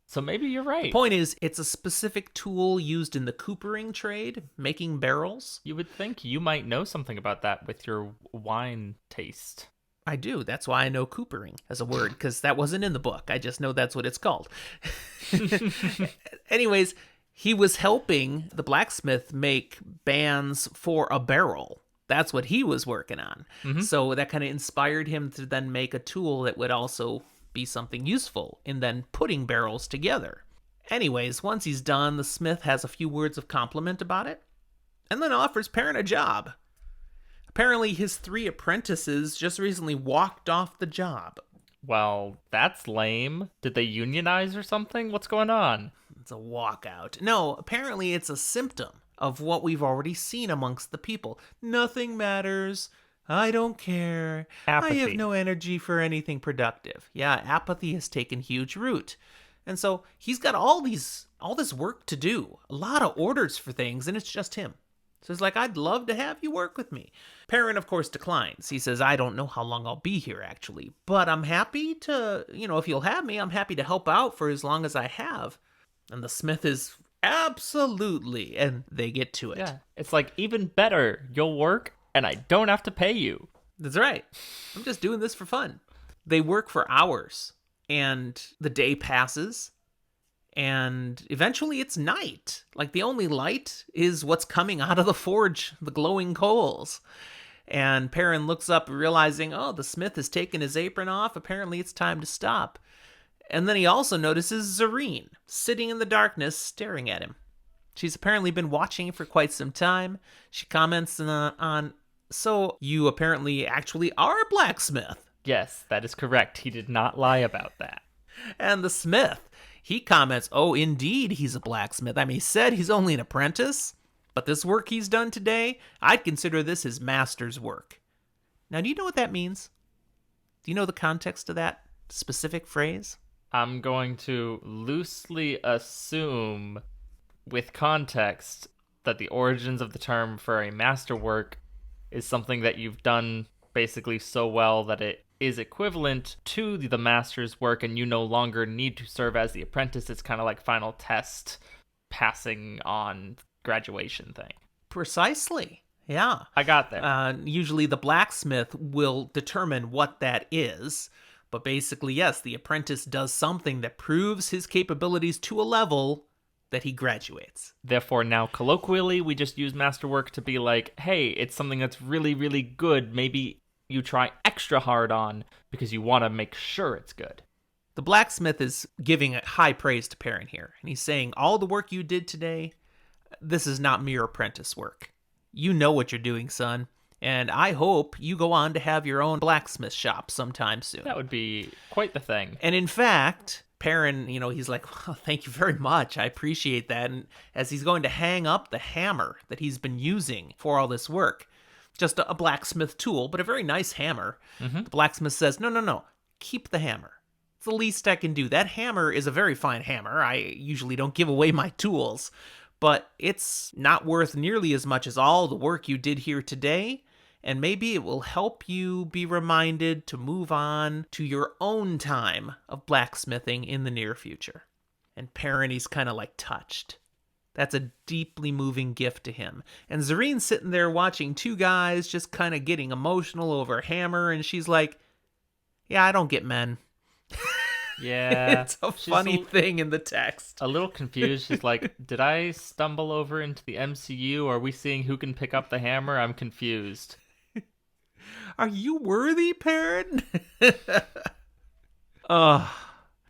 [SPEAKER 1] So maybe you're right.
[SPEAKER 2] The point is, it's a specific tool used in the coopering trade, making barrels.
[SPEAKER 1] You would think you might know something about that with your wine taste.
[SPEAKER 2] I do. That's why I know coopering as a word, because that wasn't in the book. I just know that's what it's called. Anyways, he was helping the blacksmith make bands for a barrel. That's what he was working on. Mm-hmm. So that kind of inspired him to then make a tool that would also be something useful in then putting barrels together. Anyways, once he's done, the smith has a few words of compliment about it, and then offers Perrin a job. Apparently, his 3 apprentices just recently walked off the job.
[SPEAKER 1] Well, that's lame. Did they unionize or something? What's going on?
[SPEAKER 2] It's a walkout. No, apparently it's a symptom of what we've already seen amongst the people. Nothing matters. I don't care.
[SPEAKER 1] Apathy.
[SPEAKER 2] I have no energy for anything productive. Yeah, apathy has taken huge root. And so he's got all this work to do, a lot of orders for things, and it's just him. So he's like, I'd love to have you work with me. Perrin, of course, declines. He says, I don't know how long I'll be here, actually, but I'm happy to, if you'll have me, I'm happy to help out for as long as I have. And the smith is absolutely, and they get to it.
[SPEAKER 1] Yeah, it's like, even better, you'll work, and I don't have to pay you.
[SPEAKER 2] That's right. I'm just doing this for fun. They work for hours, and the day passes, and eventually it's night. Like, the only light is what's coming out of the forge, the glowing coals. And Perrin looks up, realizing, oh, the smith has taken his apron off. Apparently it's time to stop. And then he also notices Zareen sitting in the darkness, staring at him. She's apparently been watching for quite some time. She comments on, so you apparently actually are a blacksmith.
[SPEAKER 1] Yes, that is correct. He did not lie about that.
[SPEAKER 2] And the smith, he comments, oh, indeed, he's a blacksmith. I mean, he said he's only an apprentice, but this work he's done today, I'd consider this his master's work. Now, do you know what that means? Do you know the context of that specific phrase?
[SPEAKER 1] I'm going to loosely assume, with context, that the origins of the term for a masterwork is something that you've done basically so well that it is equivalent to the master's work, and you no longer need to serve as the apprentice. It's kind of like final test, passing on graduation thing.
[SPEAKER 2] Precisely. Yeah.
[SPEAKER 1] I got there.
[SPEAKER 2] Usually the blacksmith will determine what that is. But basically, yes, the apprentice does something that proves his capabilities to a level that he graduates.
[SPEAKER 1] Therefore, now colloquially, we just use masterwork to be like, hey, it's something that's really, really good. Maybe you try extra hard on because you want to make sure it's good.
[SPEAKER 2] The blacksmith is giving high praise to Perrin here. And he's saying, all the work you did today, this is not mere apprentice work. You know what you're doing, son. And I hope you go on to have your own blacksmith shop sometime soon.
[SPEAKER 1] That would be quite the thing.
[SPEAKER 2] And in fact, Perrin, he's like, well, thank you very much. I appreciate that. And as he's going to hang up the hammer that he's been using for all this work, just a blacksmith tool, but a very nice hammer, the blacksmith says, no, keep the hammer. It's the least I can do. That hammer is a very fine hammer. I usually don't give away my tools, but it's not worth nearly as much as all the work you did here today. And maybe it will help you be reminded to move on to your own time of blacksmithing in the near future. And Perrin, he's kind of like touched. That's a deeply moving gift to him. And Zareen's sitting there watching 2 guys just kind of getting emotional over a hammer. And she's like, yeah, I don't get men.
[SPEAKER 1] Yeah,
[SPEAKER 2] It's a
[SPEAKER 1] she's
[SPEAKER 2] funny thing in the text.
[SPEAKER 1] a little confused. She's like, "Did I stumble over into the MCU? Are we seeing who can pick up the hammer? I'm confused."
[SPEAKER 2] Are you worthy, Perrin? Ugh.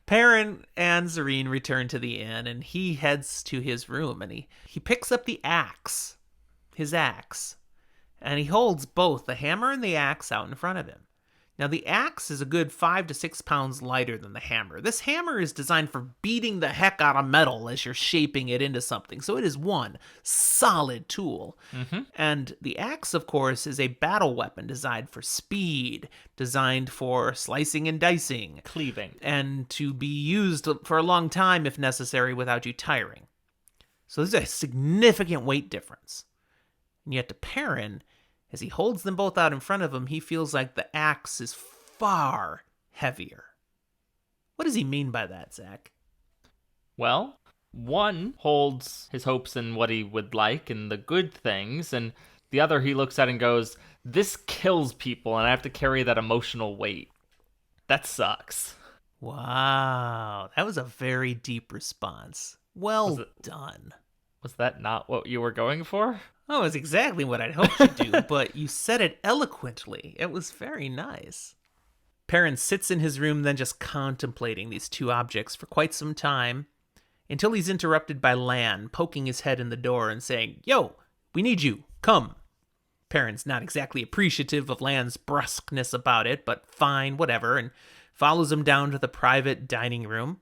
[SPEAKER 2] Perrin and Zareen return to the inn, and he heads to his room, and he picks up his axe, and he holds both the hammer and the axe out in front of him. Now, the axe is a good 5 to 6 pounds lighter than the hammer. This hammer is designed for beating the heck out of metal as you're shaping it into something, so it is one solid tool.
[SPEAKER 1] Mm-hmm.
[SPEAKER 2] And the axe, of course, is a battle weapon designed for speed, designed for slicing and dicing,
[SPEAKER 1] Cleaving.
[SPEAKER 2] and to be used for a long time if necessary without you tiring. So there's a significant weight difference. And yet to Perrin, as he holds them both out in front of him, he feels like the axe is far heavier. What does he mean by that, Zach?
[SPEAKER 1] Well, one holds his hopes in what he would like and the good things, and the other he looks at and goes, "This kills people, and I have to carry that emotional weight. That sucks."
[SPEAKER 2] Wow, that was a very deep response. Well done.
[SPEAKER 1] Was that not what you were going for?
[SPEAKER 2] Oh, it's exactly what I'd hoped you'd do, but you said it eloquently. It was very nice. Perrin sits in his room then just contemplating these two objects for quite some time until he's interrupted by Lan poking his head in the door and saying, "Yo, we need you. Come." Perrin's not exactly appreciative of Lan's brusqueness about it, but fine, whatever, and follows him down to the private dining room.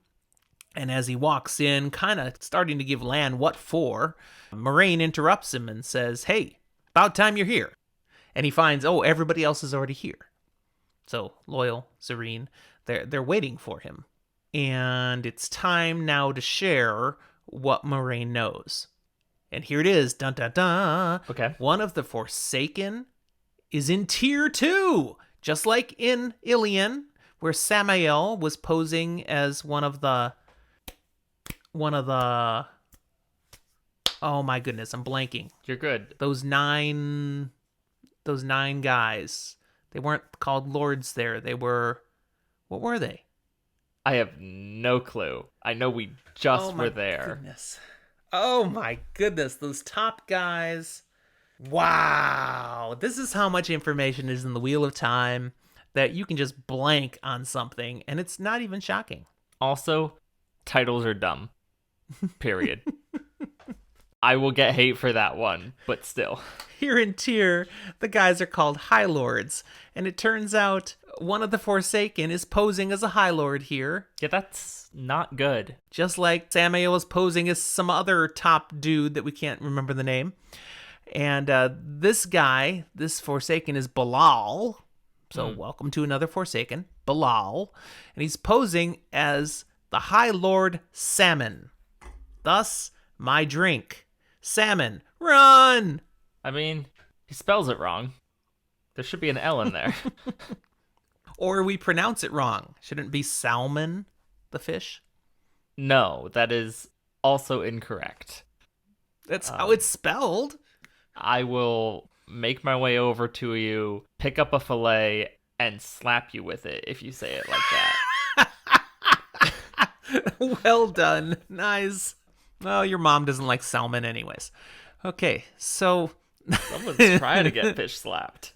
[SPEAKER 2] And as he walks in, kind of starting to give Lan what for, Moraine interrupts him and says, "Hey, about time you're here." And he finds, everybody else is already here. So, Loyal, Zareen, they're waiting for him. And it's time now to share what Moraine knows. And here it is, dun dun dun.
[SPEAKER 1] Okay.
[SPEAKER 2] One of the Forsaken is in tier 2, just like in Ilion, where Samael was posing as one of the oh my goodness, I'm blanking.
[SPEAKER 1] You're good.
[SPEAKER 2] Those nine guys. They weren't called lords there. What were they?
[SPEAKER 1] I have no clue. I know we just were there.
[SPEAKER 2] Goodness. Oh my goodness, those top guys. Wow. This is how much information is in the Wheel of Time that you can just blank on something and it's not even shocking.
[SPEAKER 1] Also, titles are dumb. Period. I will get hate for that one, but still.
[SPEAKER 2] Here in Tyr, the guys are called High Lords, and it turns out one of the Forsaken is posing as a High Lord here.
[SPEAKER 1] Yeah, that's not good.
[SPEAKER 2] Just like Samael was posing as some other top dude that we can't remember the name. And this Forsaken is Balal. So welcome to another Forsaken, Balal. And he's posing as the High Lord Salmon. Thus, my drink. Salmon, run!
[SPEAKER 1] I mean, he spells it wrong. There should be an L in there.
[SPEAKER 2] Or we pronounce it wrong. Shouldn't it be salmon, the fish?
[SPEAKER 1] No, that is also incorrect.
[SPEAKER 2] That's how it's spelled.
[SPEAKER 1] I will make my way over to you, pick up a fillet, and slap you with it if you say it like that.
[SPEAKER 2] Well done. Nice. Well, your mom doesn't like salmon anyways. Okay, so...
[SPEAKER 1] Someone's trying to get fish slapped.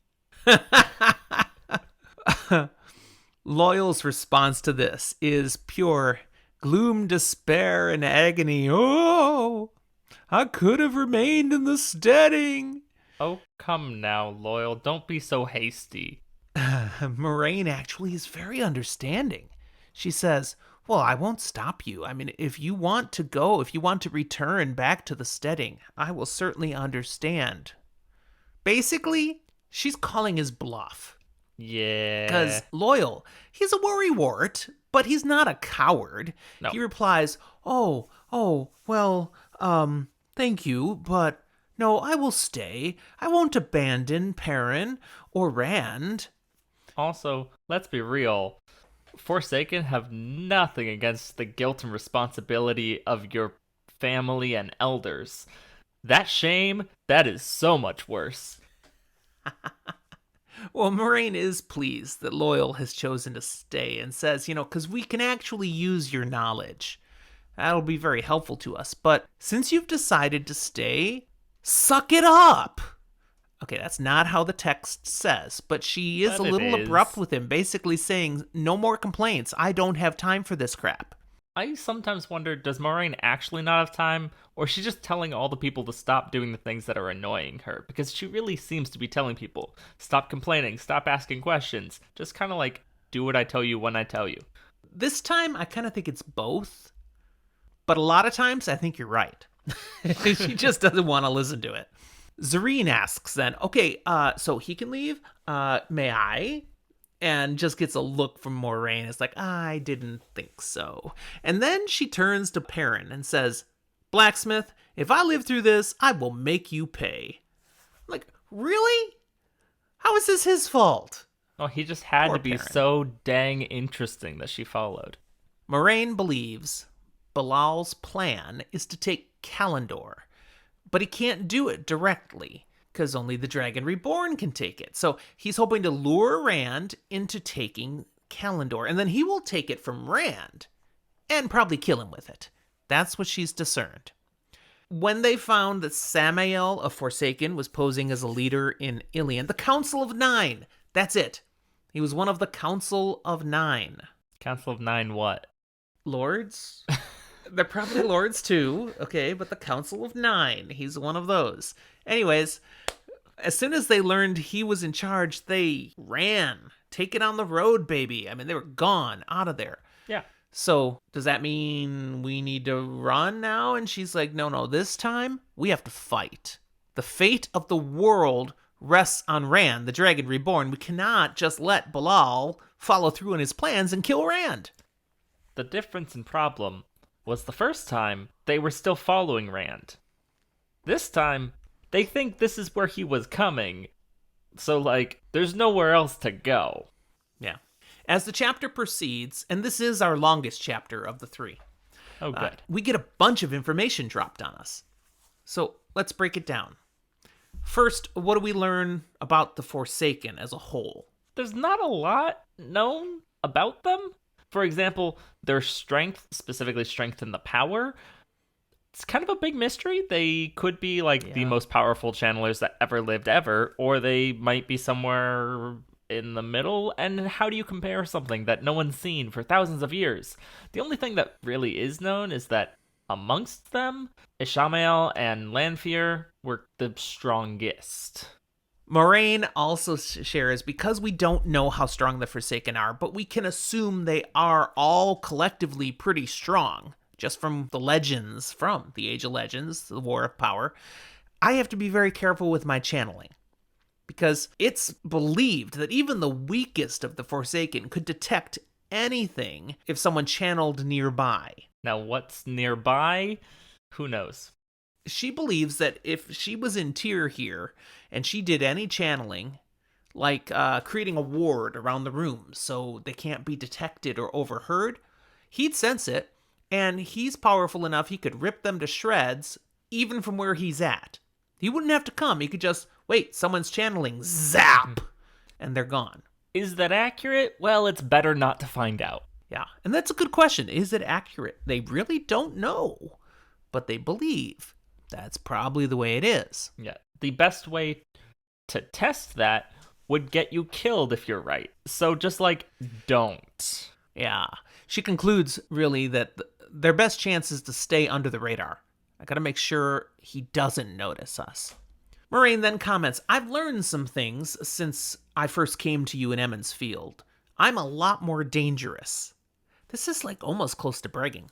[SPEAKER 2] Loyal's response to this is pure gloom, despair, and agony. Oh, I could have remained in the steading.
[SPEAKER 1] Oh, come now, Loyal. Don't be so hasty.
[SPEAKER 2] Moraine actually is very understanding. She says, "Well, I won't stop you. I mean, if you want to go, if you want to return back to the steading, I will certainly understand." Basically, she's calling his bluff.
[SPEAKER 1] Yeah.
[SPEAKER 2] Because Loyal, he's a worrywart, but he's not a coward.
[SPEAKER 1] No.
[SPEAKER 2] He replies, well, thank you, but no, I will stay. I won't abandon Perrin or Rand.
[SPEAKER 1] Also, let's be real. Forsaken have nothing against the guilt and responsibility of your family and elders. That shame, that is so much worse.
[SPEAKER 2] Well, Moraine is pleased that Loyal has chosen to stay and says, because we can actually use your knowledge. That'll be very helpful to us. But since you've decided to stay, suck it up. Okay, that's not how the text says, but she is
[SPEAKER 1] But
[SPEAKER 2] a
[SPEAKER 1] it
[SPEAKER 2] little abrupt
[SPEAKER 1] is.
[SPEAKER 2] with him, basically saying, no more complaints. I don't have time for this crap.
[SPEAKER 1] I sometimes wonder, does Moraine actually not have time, or is she just telling all the people to stop doing the things that are annoying her? Because she really seems to be telling people, stop complaining, stop asking questions, just kind of like, do what I tell you when I tell you.
[SPEAKER 2] This time, I kind of think it's both, but a lot of times, I think you're right. She just doesn't want to listen to it. Zareen asks then, okay, so he can leave? May I? And just gets a look from Moraine. It's like, I didn't think so. And then she turns to Perrin and says, Blacksmith, if I live through this, I will make you pay. I'm like, really? How is this his fault?
[SPEAKER 1] Oh, he just had
[SPEAKER 2] Poor
[SPEAKER 1] to be
[SPEAKER 2] Perrin.
[SPEAKER 1] so dang interesting that she followed.
[SPEAKER 2] Moraine believes Bilal's plan is to take Kalendor, but he can't do it directly because only the Dragon Reborn can take it. So he's hoping to lure Rand into taking Kalendor, and then he will take it from Rand and probably kill him with it. That's what she's discerned. When they found that Samael of Forsaken was posing as a leader in Ilion, the Council of Nine, that's it. He was one of the Council of Nine.
[SPEAKER 1] Council of Nine what?
[SPEAKER 2] Lords? They're probably lords too, okay, but the Council of Nine, he's one of those. Anyways, as soon as they learned he was in charge, they ran. Take it on the road, baby. I mean, they were gone, out of there.
[SPEAKER 1] Yeah.
[SPEAKER 2] So, does that mean we need to run now? And she's like, no, this time we have to fight. The fate of the world rests on Rand, the Dragon Reborn. We cannot just let Bilal follow through on his plans and kill Rand.
[SPEAKER 1] The difference and problem was the first time they were still following Rand. This time, they think this is where he was coming. So, like, there's nowhere else to go.
[SPEAKER 2] Yeah. As the chapter proceeds, and this is our longest chapter of the three,
[SPEAKER 1] Oh, good.
[SPEAKER 2] we get a bunch of information dropped on us. So let's break it down. First, what do we learn about the Forsaken as a whole?
[SPEAKER 1] There's not a lot known about them. For example, their strength, specifically strength in the power, it's kind of a big mystery. They could be like the most powerful channelers that ever lived ever, or they might be somewhere in the middle. And how do you compare something that no one's seen for thousands of years? The only thing that really is known is that amongst them, Ishamael and Lanfear were the strongest.
[SPEAKER 2] Moraine also shares, because we don't know how strong the Forsaken are, but we can assume they are all collectively pretty strong, just from the legends, from the Age of Legends, the War of Power. I have to be very careful with my channeling, because it's believed that even the weakest of the Forsaken could detect anything if someone channeled nearby.
[SPEAKER 1] Now, what's nearby? Who knows?
[SPEAKER 2] She believes that if she was in Tyr here and she did any channeling, like creating a ward around the room so they can't be detected or overheard, he'd sense it, and he's powerful enough he could rip them to shreds even from where he's at. He wouldn't have to come. He could just, wait, someone's channeling, zap, and they're gone.
[SPEAKER 1] Is that accurate? Well, it's better not to find out.
[SPEAKER 2] Yeah, and that's a good question. Is it accurate? They really don't know, but they believe that's probably the way it is.
[SPEAKER 1] Yeah. The best way to test that would get you killed if you're right. So just like, don't.
[SPEAKER 2] Yeah. She concludes, really, that their best chance is to stay under the radar. I gotta make sure he doesn't notice us. Moraine then comments, I've learned some things since I first came to you in Emmons Field. I'm a lot more dangerous. This is like almost close to bragging.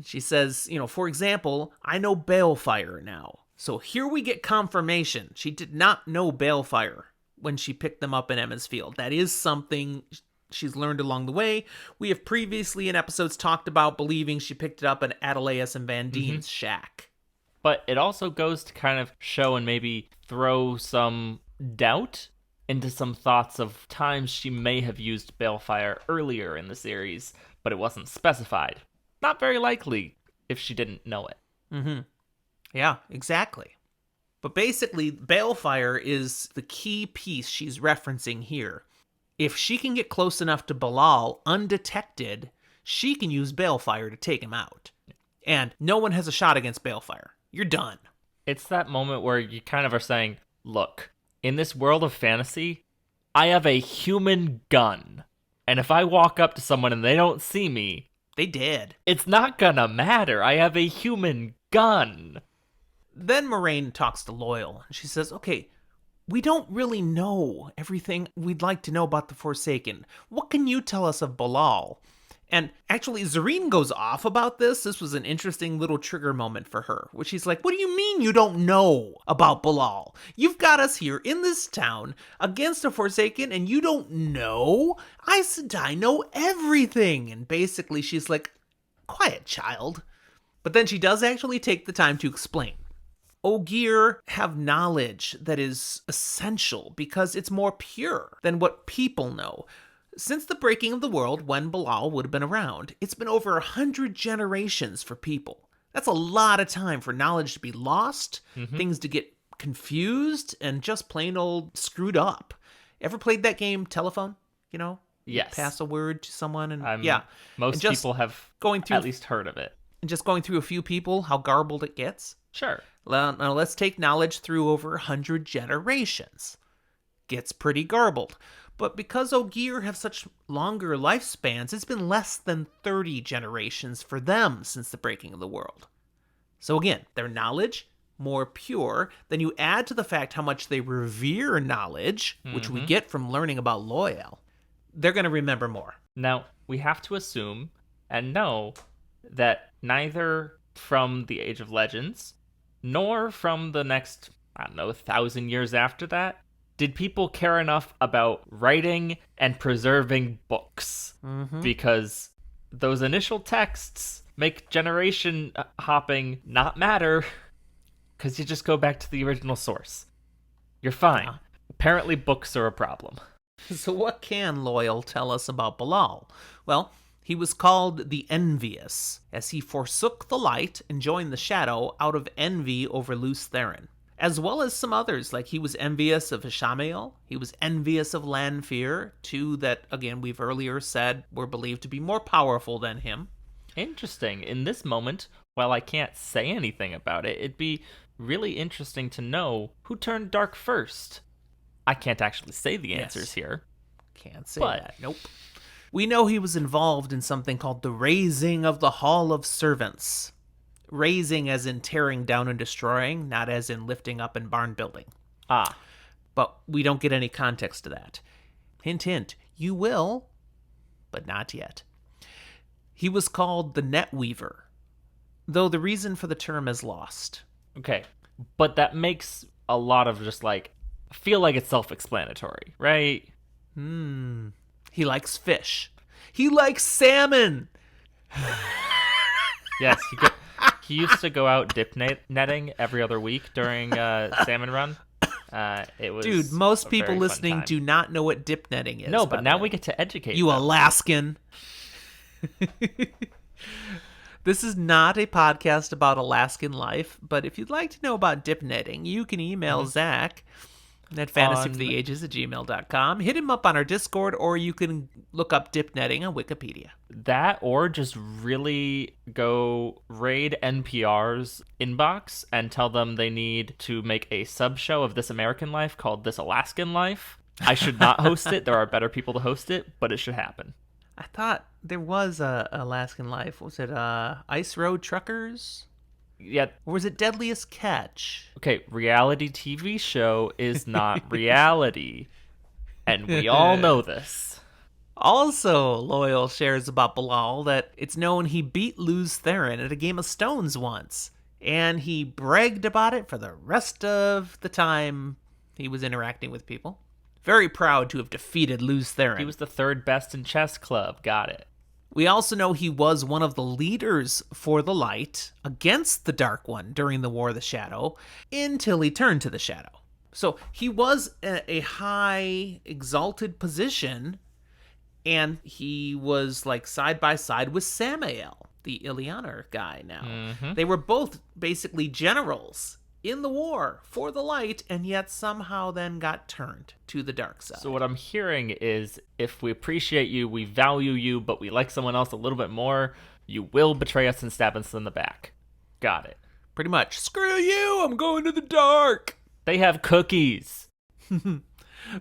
[SPEAKER 2] She says, for example, I know Balefire now. So here we get confirmation. She did not know Balefire when she picked them up in Emmons Field. That is something she's learned along the way. We have previously in episodes talked about believing she picked it up in Adelaus and Van Dien's shack.
[SPEAKER 1] But it also goes to kind of show and maybe throw some doubt into some thoughts of times she may have used Balefire earlier in the series, but it wasn't specified. Not very likely if she didn't know it.
[SPEAKER 2] Yeah, exactly. But basically, Balefire is the key piece she's referencing here. If she can get close enough to Balal undetected, she can use Balefire to take him out. And no one has a shot against Balefire. You're done.
[SPEAKER 1] It's that moment where you kind of are saying, look, in this world of fantasy, I have a human gun. And if I walk up to someone and they don't see me,
[SPEAKER 2] They did.
[SPEAKER 1] it's not gonna matter. I have a human gun.
[SPEAKER 2] Then Moraine talks to Loyal, and she says, okay, we don't really know everything we'd like to know about the Forsaken. What can you tell us of Balal? And actually, Zareen goes off about this. This was an interesting little trigger moment for her, where she's like, what do you mean you don't know about Balal? You've got us here in this town against a Forsaken, and you don't know? I said I know everything. And basically, she's like, quiet, child. But then she does actually take the time to explain. Ogier have knowledge that is essential because it's more pure than what people know. Since the breaking of the world, when Balal would have been around, it's been over 100 generations for people. That's a lot of time for knowledge to be lost, things to get confused, and just plain old screwed up. Ever played that game, Telephone? You know?
[SPEAKER 1] Yes.
[SPEAKER 2] Pass a word to someone, and
[SPEAKER 1] Yeah. Most
[SPEAKER 2] And just
[SPEAKER 1] people have
[SPEAKER 2] going through
[SPEAKER 1] at least heard of it.
[SPEAKER 2] and just going through a few people, how garbled it gets.
[SPEAKER 1] Sure.
[SPEAKER 2] Now let's take knowledge through over 100 generations. Gets pretty garbled. But because Ogier have such longer lifespans, it's been less than 30 generations for them since the breaking of the world. So again, their knowledge, more pure. Then you add to the fact how much they revere knowledge, which we get from learning about Loyal. They're going to remember more.
[SPEAKER 1] Now, we have to assume and know that neither from the Age of Legends nor from the next, 1,000 years after that, did people care enough about writing and preserving books. Because those initial texts make generation hopping not matter, because you just go back to the original source. You're fine.
[SPEAKER 2] Yeah.
[SPEAKER 1] Apparently books are a problem.
[SPEAKER 2] So what can Loyal tell us about Balal? Well, he was called the Envious, as he forsook the light and joined the shadow out of envy over Lews Therin. As well as some others, like he was envious of Ishamael, he was envious of Lanfear, two that, again, we've earlier said were believed to be more powerful than him.
[SPEAKER 1] Interesting. In this moment, while I can't say anything about it, it'd be really interesting to know who turned dark first. I can't actually say the answers here.
[SPEAKER 2] Can't say
[SPEAKER 1] But-
[SPEAKER 2] that. Nope. We know he was involved in something called the Raising of the Hall of Servants. Raising as in tearing down and destroying, not as in lifting up and barn building.
[SPEAKER 1] Ah,
[SPEAKER 2] But we don't get any context to that. Hint, hint, you will, but not yet. He was called the Net Weaver, though the reason for the term is lost.
[SPEAKER 1] okay. But that makes a lot of just I feel like it's self-explanatory, right?
[SPEAKER 2] He likes fish. He likes salmon.
[SPEAKER 1] Yes, he used to go out dip netting every other week during salmon run. It was
[SPEAKER 2] Dude, most
[SPEAKER 1] a
[SPEAKER 2] people
[SPEAKER 1] very fun
[SPEAKER 2] listening
[SPEAKER 1] time.
[SPEAKER 2] do not know what dip netting is.
[SPEAKER 1] No,
[SPEAKER 2] by
[SPEAKER 1] but
[SPEAKER 2] the
[SPEAKER 1] now
[SPEAKER 2] way.
[SPEAKER 1] we get to educate
[SPEAKER 2] You
[SPEAKER 1] them.
[SPEAKER 2] Alaskan. This is not a podcast about Alaskan life, but if you'd like to know about dip netting, you can email Zach at fantasyfortheages@gmail.com. Hit him up on our Discord, or you can look up dip netting on Wikipedia.
[SPEAKER 1] That, or just really go raid NPR's inbox and tell them they need to make a sub-show of This American Life called This Alaskan Life. I should not host it. There are better people to host it, but it should happen.
[SPEAKER 2] I thought there was a Alaskan life. Was it Ice Road Truckers?
[SPEAKER 1] Yeah,
[SPEAKER 2] Or was it Deadliest Catch?
[SPEAKER 1] okay, reality TV show is not reality. And we all know this.
[SPEAKER 2] Also, Loyal shares about Balal that it's known he beat Lews Therin at a game of stones once, and he bragged about it for the rest of the time he was interacting with people. Very proud to have defeated Lews Therin.
[SPEAKER 1] He was the third best in chess club. Got it.
[SPEAKER 2] We also know he was one of the leaders for the light against the Dark One during the War of the Shadow, until he turned to the Shadow. So he was a high, exalted position, and he was side by side with Samael, the Ileaner guy now. They were both basically generals in the war for the light, and yet somehow then got turned to the dark side.
[SPEAKER 1] So what I'm hearing is, if we appreciate you, we value you, but we like someone else a little bit more, you will betray us and stab us in the back. Got it.
[SPEAKER 2] Pretty much. Screw you, I'm going to the dark.
[SPEAKER 1] They have cookies.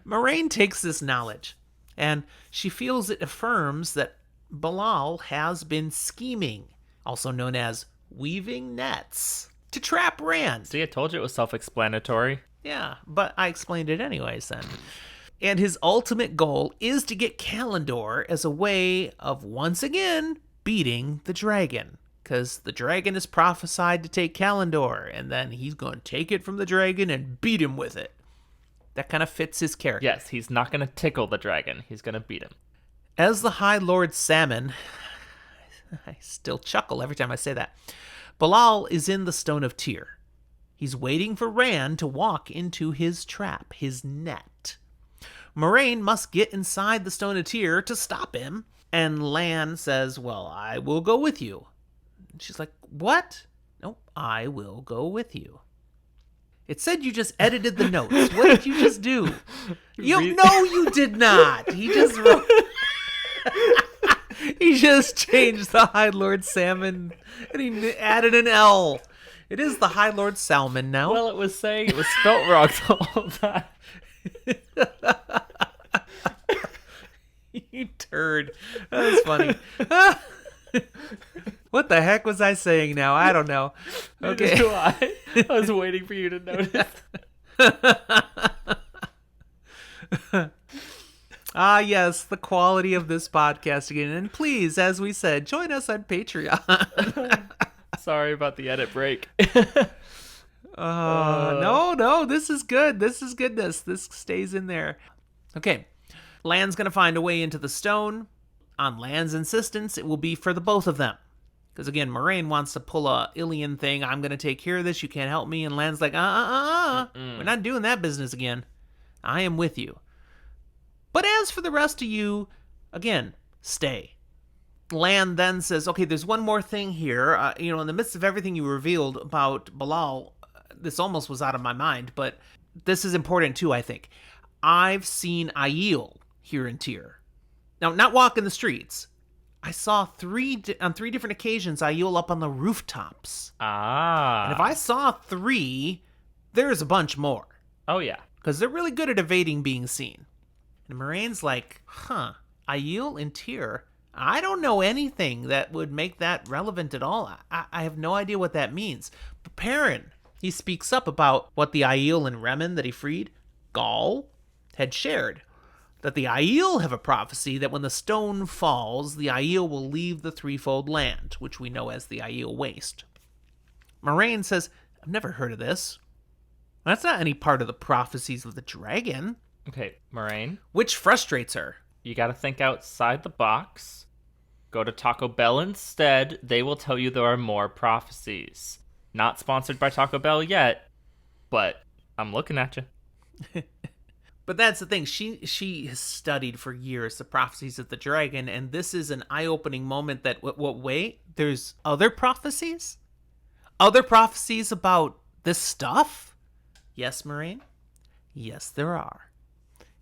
[SPEAKER 2] Moiraine takes this knowledge, and she feels it affirms that Balal has been scheming, also known as weaving nets, to trap Rand.
[SPEAKER 1] See, I told you it was self-explanatory.
[SPEAKER 2] Yeah, but I explained it anyways then. And his ultimate goal is to get Kalendor as a way of once again beating the dragon. Because the dragon is prophesied to take Kalendor, and then he's going to take it from the dragon and beat him with it. That kind of fits his character.
[SPEAKER 1] Yes, he's not going to tickle the dragon. He's going to beat him.
[SPEAKER 2] As the High Lord Salmon, I still chuckle every time I say that, Balal is in the Stone of Tyr. He's waiting for Rand to walk into his trap, his net. Moiraine must get inside the Stone of Tyr to stop him, and Lan says, well, I will go with you. She's like, what? Nope, I will go with you. It said you just edited the notes. What did you just do? No, you did not. He just wrote... He just changed the High Lord Salmon, and he added an L. It is the High Lord Salmon now.
[SPEAKER 1] Well, it was saying it was spelt wrong the whole time.
[SPEAKER 2] You turd. That's funny. What the heck was I saying now? I don't know. Okay.
[SPEAKER 1] Neither do I was waiting for you to notice.
[SPEAKER 2] Ah, yes, the quality of this podcast again. And please, as we said, join us on Patreon.
[SPEAKER 1] Sorry about the edit break.
[SPEAKER 2] No, this is good. This is goodness. This stays in there. Okay. Lan's going to find a way into the stone. On Lan's insistence, it will be for the both of them. Because again, Moiraine wants to pull a Ilian thing. I'm going to take care of this. You can't help me. And Lan's like, We're not doing that business again. I am with you. But as for the rest of you, again, stay. Lan then says, okay, there's one more thing here. In the midst of everything you revealed about Balal, this almost was out of my mind, but this is important too, I think. I've seen Aiel here in Tyr. Now, not walking the streets. I saw on three different occasions Aiel up on the rooftops.
[SPEAKER 1] Ah.
[SPEAKER 2] And if I saw 3, there's a bunch more.
[SPEAKER 1] Oh, yeah.
[SPEAKER 2] Because they're really good at evading being seen. And Moiraine's like, Aiel in Tyr? I don't know anything that would make that relevant at all. I have no idea what that means. But Perrin, he speaks up about what the Aiel and Remen that he freed, Gaul, had shared. That the Aiel have a prophecy that when the stone falls, the Aiel will leave the threefold land, which we know as the Aiel Waste. Moiraine says, I've never heard of this. That's not any part of the prophecies of the dragon.
[SPEAKER 1] Okay, Moiraine.
[SPEAKER 2] Which frustrates her.
[SPEAKER 1] You gotta think outside the box. Go to Taco Bell instead. They will tell you there are more prophecies. Not sponsored by Taco Bell yet, but I'm looking at you.
[SPEAKER 2] But that's the thing. She has studied for years the prophecies of the dragon, and this is an eye-opening moment that, wait, there's other prophecies? Other prophecies about this stuff? Yes, Moiraine? Yes, there are.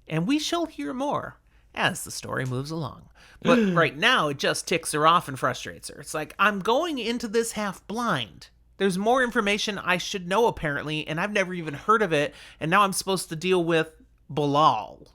[SPEAKER 2] And we shall hear more as the story moves along. But right now, it just ticks her off and frustrates her. It's like, I'm going into this half blind. There's more information I should know, apparently, and I've never even heard of it, and now I'm supposed to deal with Balal.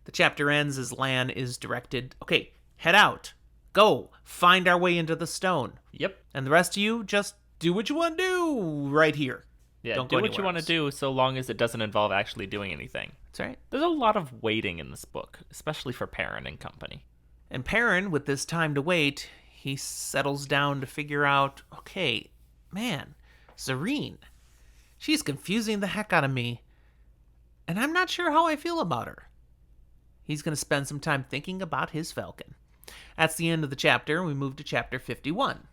[SPEAKER 2] The chapter ends as Lan is directed, okay, head out. Go. Find our way into the stone.
[SPEAKER 1] Yep.
[SPEAKER 2] And the rest of you, just do what you want to do right here.
[SPEAKER 1] Yeah,
[SPEAKER 2] Don't
[SPEAKER 1] do
[SPEAKER 2] go
[SPEAKER 1] what you want to
[SPEAKER 2] else.
[SPEAKER 1] do so long as it doesn't involve actually doing anything.
[SPEAKER 2] That's right.
[SPEAKER 1] There's a lot of waiting in this book, especially for Perrin and company.
[SPEAKER 2] And Perrin, with this time to wait, he settles down to figure out, okay, man, Zareen, she's confusing the heck out of me. And I'm not sure how I feel about her. He's going to spend some time thinking about his falcon. That's the end of the chapter. We move to chapter 51.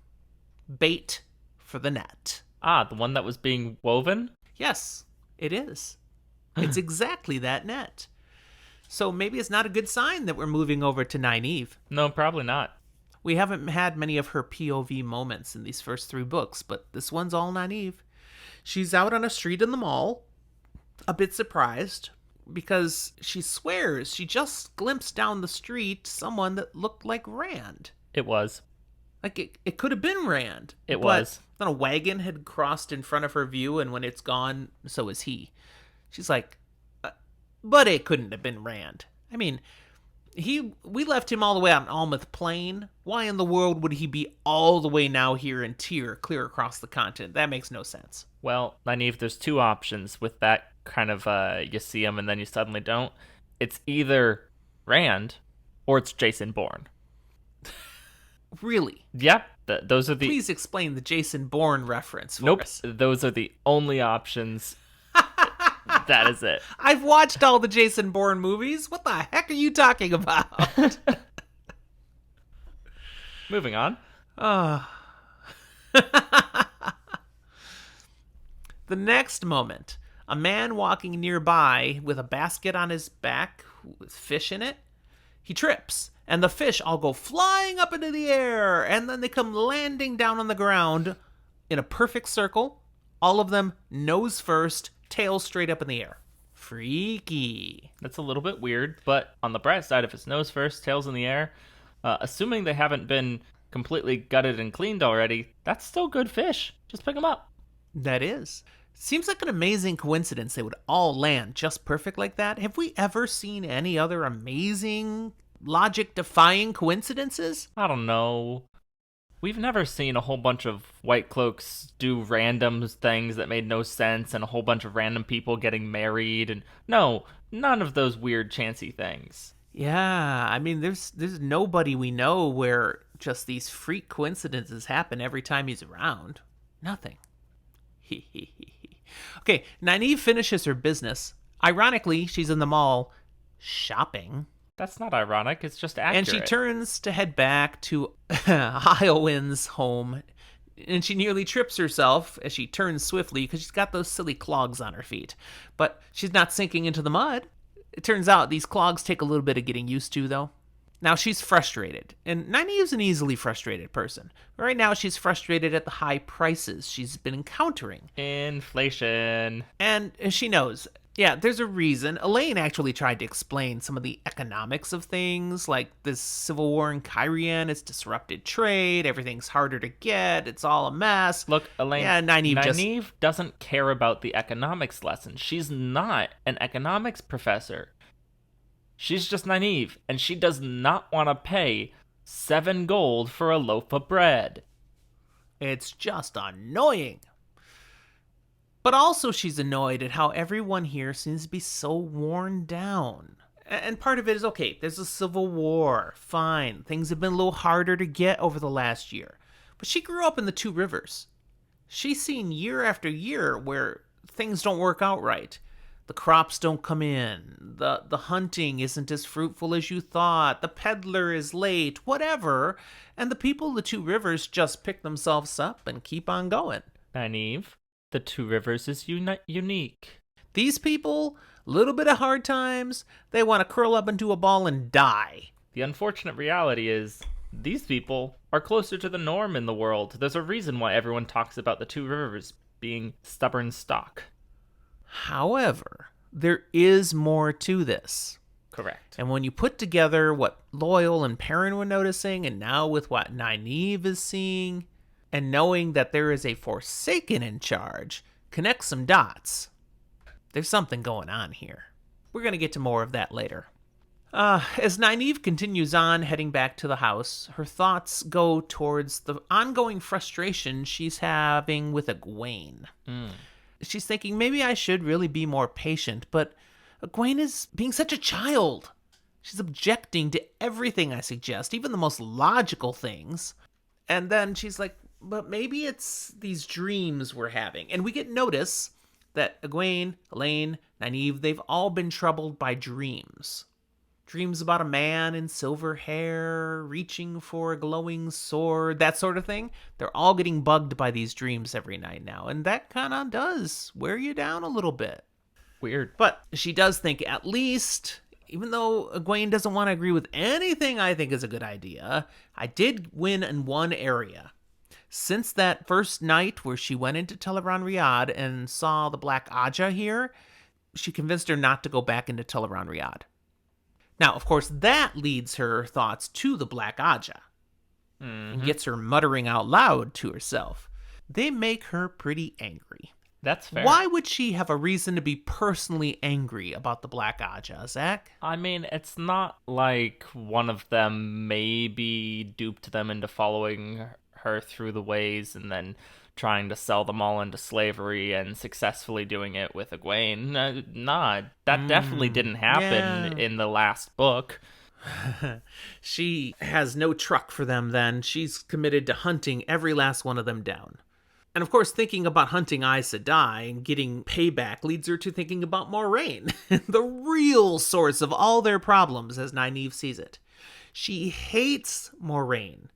[SPEAKER 2] Bait for the net.
[SPEAKER 1] Ah, the one that was being woven?
[SPEAKER 2] Yes, it is. It's exactly that net. So maybe it's not a good sign that we're moving over to Nynaeve.
[SPEAKER 1] No, probably not.
[SPEAKER 2] We haven't had many of her POV moments in these first 3 books, but this one's all Nynaeve. She's out on a street in the mall, a bit surprised, because she swears she just glimpsed down the street someone that looked like Rand.
[SPEAKER 1] It was.
[SPEAKER 2] Like, it could have been Rand.
[SPEAKER 1] It was.
[SPEAKER 2] Then a wagon had crossed in front of her view, and when it's gone, so is he. She's like, but it couldn't have been Rand. I mean, we left him all the way out in Almouth Plain. Why in the world would he be all the way now here in Tyr, clear across the continent? That makes no sense.
[SPEAKER 1] Well, Nynaeve, there's two options with that kind of, you see him and then you suddenly don't. It's either Rand or it's Jason Bourne.
[SPEAKER 2] Really?
[SPEAKER 1] Yep. Those are the...
[SPEAKER 2] Please explain the Jason Bourne reference for
[SPEAKER 1] Nope.
[SPEAKER 2] us.
[SPEAKER 1] Those are the only options. That is it.
[SPEAKER 2] I've watched all the Jason Bourne movies. What the heck are you talking about?
[SPEAKER 1] Moving on.
[SPEAKER 2] The next moment, a man walking nearby with a basket on his back with fish in it. He trips, and the fish all go flying up into the air, and then they come landing down on the ground in a perfect circle. All of them nose first, tail straight up in the air. Freaky.
[SPEAKER 1] That's a little bit weird, but on the bright side, if it's nose first, tails in the air, assuming they haven't been completely gutted and cleaned already, that's still good fish. Just pick them up.
[SPEAKER 2] That is. Seems like an amazing coincidence they would all land just perfect like that. Have we ever seen any other amazing, logic-defying coincidences?
[SPEAKER 1] I don't know. We've never seen a whole bunch of white cloaks do random things that made no sense and a whole bunch of random people getting married and no, none of those weird chancy things.
[SPEAKER 2] Yeah, I mean there's nobody we know where just these freak coincidences happen every time he's around. Nothing. Okay, Nynaeve finishes her business. Ironically, she's in the mall shopping.
[SPEAKER 1] That's not ironic, it's just accurate.
[SPEAKER 2] And she turns to head back to Iowin's home, and she nearly trips herself as she turns swiftly because she's got those silly clogs on her feet. But she's not sinking into the mud. It turns out these clogs take a little bit of getting used to, though. Now she's frustrated, and Nynaeve's an easily frustrated person. Right now she's frustrated at the high prices she's been encountering.
[SPEAKER 1] Inflation.
[SPEAKER 2] And she knows, yeah, there's a reason. Elayne actually tried to explain some of the economics of things, like this civil war in Kyrian, it's disrupted trade, everything's harder to get, it's all a mess.
[SPEAKER 1] Look, Elayne,
[SPEAKER 2] yeah,
[SPEAKER 1] Nynaeve doesn't care about the economics lesson. She's not an economics professor. She's just Nynaeve, and she does not want to pay 7 gold for a loaf of bread.
[SPEAKER 2] It's just annoying. But also she's annoyed at how everyone here seems to be so worn down. And part of it is, okay, there's a civil war, fine. Things have been a little harder to get over the last year. But she grew up in the Two Rivers. She's seen year after year where things don't work out right. The crops don't come in, the hunting isn't as fruitful as you thought, the peddler is late, whatever, and the people of the Two Rivers just pick themselves up and keep on going.
[SPEAKER 1] Nynaeve, the Two Rivers is unique.
[SPEAKER 2] These people, a little bit of hard times, they want to curl up into a ball and die.
[SPEAKER 1] The unfortunate reality is, these people are closer to the norm in the world. There's a reason why everyone talks about the Two Rivers being stubborn stock.
[SPEAKER 2] However, there is more to this.
[SPEAKER 1] Correct.
[SPEAKER 2] And when you put together what Loyal and Perrin were noticing, and now with what Nynaeve is seeing, and knowing that there is a Forsaken in charge, connect some dots. There's something going on here. We're going to get to more of that later. As Nynaeve continues on, heading back to the house, her thoughts go towards the ongoing frustration she's having with Egwene. She's thinking, maybe I should really be more patient, but Egwene is being such a child. She's objecting to everything I suggest, even the most logical things. And then she's like, but maybe it's these dreams we're having. And we get notice that Egwene, Elayne, Nynaeve, they've all been troubled by dreams. Dreams about a man in silver hair, reaching for a glowing sword, that sort of thing. They're all getting bugged by these dreams every night now, and that kind of does wear you down a little bit.
[SPEAKER 1] Weird.
[SPEAKER 2] But she does think, at least, even though Egwene doesn't want to agree with anything I think is a good idea, I did win in one area. Since that first night where she went into Teleron Riyadh and saw the Black Aja here, she convinced her not to go back into Teleron Riyadh. Now, of course, that leads her thoughts to the Black Aja and gets her muttering out loud to herself. They make her pretty angry.
[SPEAKER 1] That's fair.
[SPEAKER 2] Why would she have a reason to be personally angry about the Black Aja, Zach?
[SPEAKER 1] I mean, it's not like one of them maybe duped them into following her through the ways and then trying to sell them all into slavery and successfully doing it with Egwene. Nah, that definitely didn't happen in the last book.
[SPEAKER 2] She has no truck for them then. She's committed to hunting every last one of them down. And of course, thinking about hunting Aes Sedai and getting payback leads her to thinking about Moiraine, the real source of all their problems as Nynaeve sees it. She hates Moiraine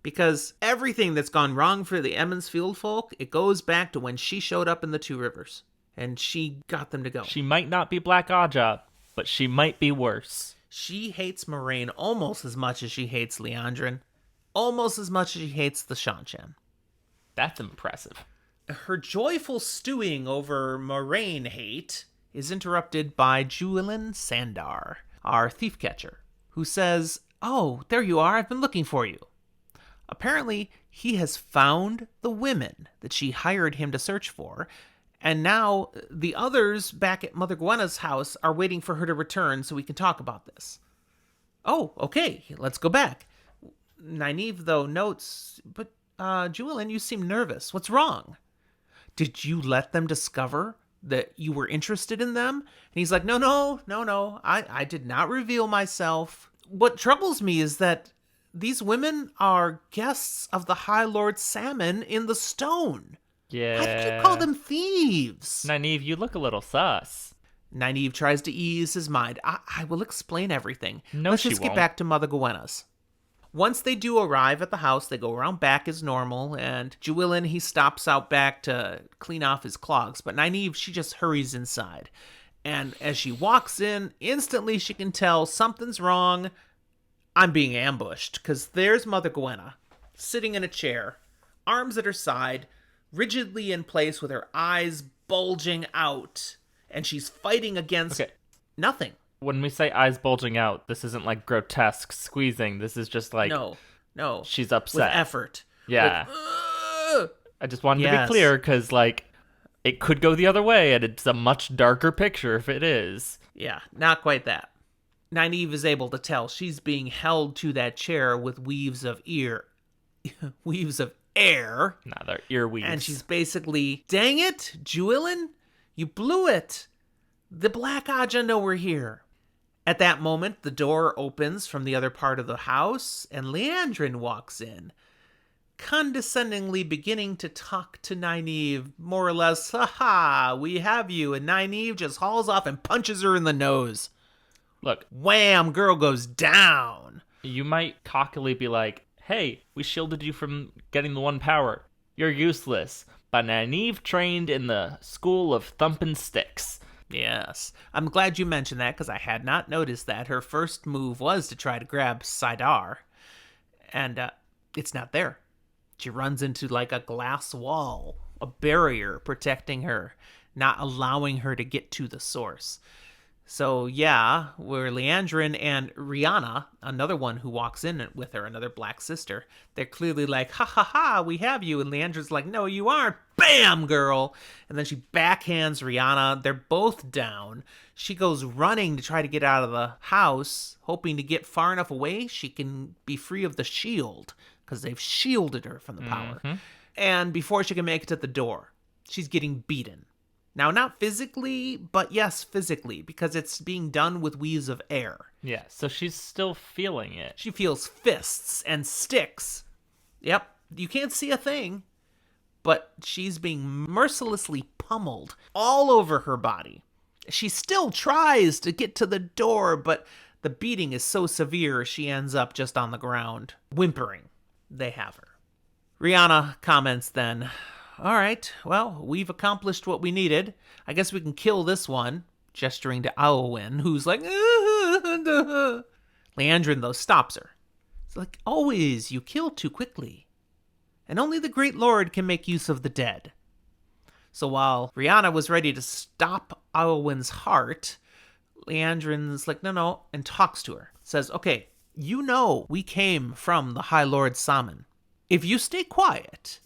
[SPEAKER 2] because everything that's gone wrong for the Emond's Field folk, it goes back to when she showed up in the Two Rivers and she got them to go.
[SPEAKER 1] She might not be Black Aja, but she might be worse.
[SPEAKER 2] She hates Moiraine almost as much as she hates Liandrin, almost as much as she hates the Shanshan.
[SPEAKER 1] That's impressive.
[SPEAKER 2] Her joyful stewing over Moiraine hate is interrupted by Juilin Sandar, our thief catcher, who says, "Oh, there you are, I've been looking for you." Apparently, he has found the women that she hired him to search for, and now the others back at Mother Gwenna's house are waiting for her to return so we can talk about this. Oh, okay, let's go back. Nynaeve, though, notes, but Juilin, you seem nervous. What's wrong? Did you let them discover that you were interested in them? And he's like, no. I did not reveal myself. What troubles me is that these women are guests of the High Lord Salmon in the stone.
[SPEAKER 1] Yeah.
[SPEAKER 2] How did you call them thieves?
[SPEAKER 1] Nynaeve, you look a little sus.
[SPEAKER 2] Nynaeve tries to ease his mind. I will explain everything.
[SPEAKER 1] No,
[SPEAKER 2] Let's
[SPEAKER 1] she
[SPEAKER 2] just
[SPEAKER 1] won't.
[SPEAKER 2] get back to Mother Gwenna's. Once they do arrive at the house, they go around back as normal, and Juilin, he stops out back to clean off his clogs, but Nynaeve, she just hurries inside. And as she walks in, instantly she can tell something's wrong. I'm being ambushed, because there's Mother Gwenna, sitting in a chair, arms at her side, rigidly in place with her eyes bulging out, and she's fighting against nothing.
[SPEAKER 1] When we say eyes bulging out, this isn't like grotesque squeezing. This is just like
[SPEAKER 2] no,
[SPEAKER 1] she's upset
[SPEAKER 2] with effort.
[SPEAKER 1] Yeah,
[SPEAKER 2] Like,
[SPEAKER 1] I just wanted to be clear because like it could go the other way, and it's a much darker picture if it is.
[SPEAKER 2] Yeah, not quite that. Nynaeve is able to tell she's being held to that chair with weaves of weaves of air.
[SPEAKER 1] Nah, they're earweaves.
[SPEAKER 2] And she's basically, dang it, Juilin, you blew it. The Black Aja know we're here. At that moment, the door opens from the other part of the house, and Liandrin walks in, condescendingly beginning to talk to Nynaeve, more or less, "Ha, we have you," and Nynaeve just hauls off and punches her in the nose.
[SPEAKER 1] Look,
[SPEAKER 2] wham, girl goes down.
[SPEAKER 1] You might cockily be like, "Hey, we shielded you from getting the one power. You're useless." But Nynaeve trained in the school of thumping sticks.
[SPEAKER 2] Yes. I'm glad you mentioned that because I had not noticed that. Her first move was to try to grab Sidar. And it's not there. She runs into like a glass wall, a barrier protecting her, not allowing her to get to the source. So yeah, where Liandrin and Rihanna, another one who walks in with her, another black sister, they're clearly like, ha, we have you. And Liandrin's like, no, you aren't. Bam, girl. And then she backhands Rihanna. They're both down. She goes running to try to get out of the house, hoping to get far enough away she can be free of the shield, because they've shielded her from the power. And before she can make it to the door, she's getting beaten. Now, not physically, but yes, physically, because it's being done with weaves of air.
[SPEAKER 1] Yeah, so she's still feeling it.
[SPEAKER 2] She feels fists and sticks. Yep, you can't see a thing, but she's being mercilessly pummeled all over her body. She still tries to get to the door, but the beating is so severe she ends up just on the ground, whimpering. They have her. Rihanna comments then, "All right, well, we've accomplished what we needed. I guess we can kill this one," gesturing to Aowen, who's like, Liandrin, though, stops her. It's like, always, you kill too quickly. and only the great Lord can make use of the dead. So while Rihanna was ready to stop Eowyn's heart, Leandrin's like, no, and talks to her. Says, okay, you know we came from the High Lord Saman. If you stay quiet,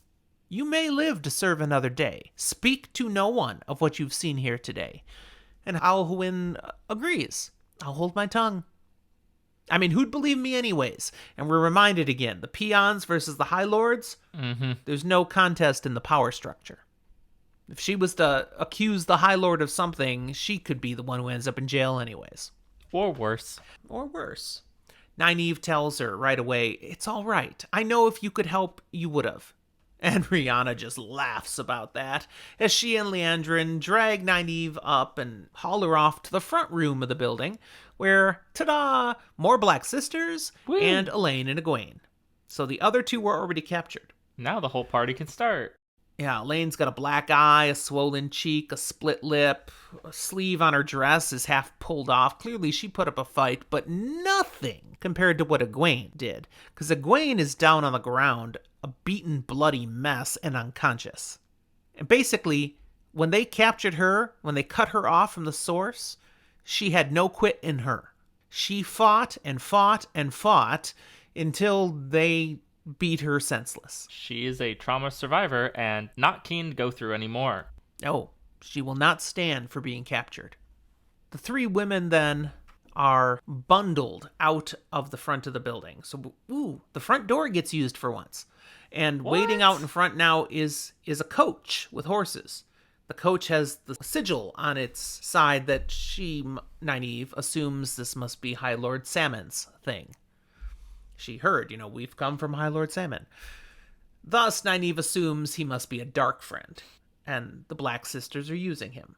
[SPEAKER 2] you may live to serve another day. Speak to no one of what you've seen here today. And Eowyn agrees. I'll hold my tongue. I mean, who'd believe me anyways? And we're reminded again, the peons versus the High Lords, there's no contest in the power structure. If she was to accuse the High Lord of something, she could be the one who ends up in jail anyways.
[SPEAKER 1] Or worse.
[SPEAKER 2] Or worse. Nynaeve tells her right away, it's all right. I know if you could help, you would have. And Rihanna just laughs about that as she and Leandrin drag Nynaeve up and haul her off to the front room of the building where, ta-da, more Black Sisters
[SPEAKER 1] Woo.
[SPEAKER 2] And Elayne and Egwene. So the other two were already captured.
[SPEAKER 1] Now the whole party can start.
[SPEAKER 2] Yeah, Elaine's got a black eye, a swollen cheek, a split lip, a sleeve on her dress is half pulled off. Clearly she put up a fight, but nothing compared to what Egwene did, because Egwene is down on the ground, a beaten, bloody mess, and unconscious. And basically, when they captured her, when they cut her off from the source, she had no quit in her. She fought and fought and fought until they beat her senseless.
[SPEAKER 1] She is a trauma survivor and not keen to go through anymore.
[SPEAKER 2] No, she will not stand for being captured. The three women then are bundled out of the front of the building. So, the front door gets used for once. And waiting out in front now is a coach with horses. The coach has the sigil on its side that she, Nynaeve, assumes this must be High Lord Samon's thing. She heard, we've come from High Lord Saman. Thus, Nynaeve assumes he must be a dark friend, and the Black Sisters are using him.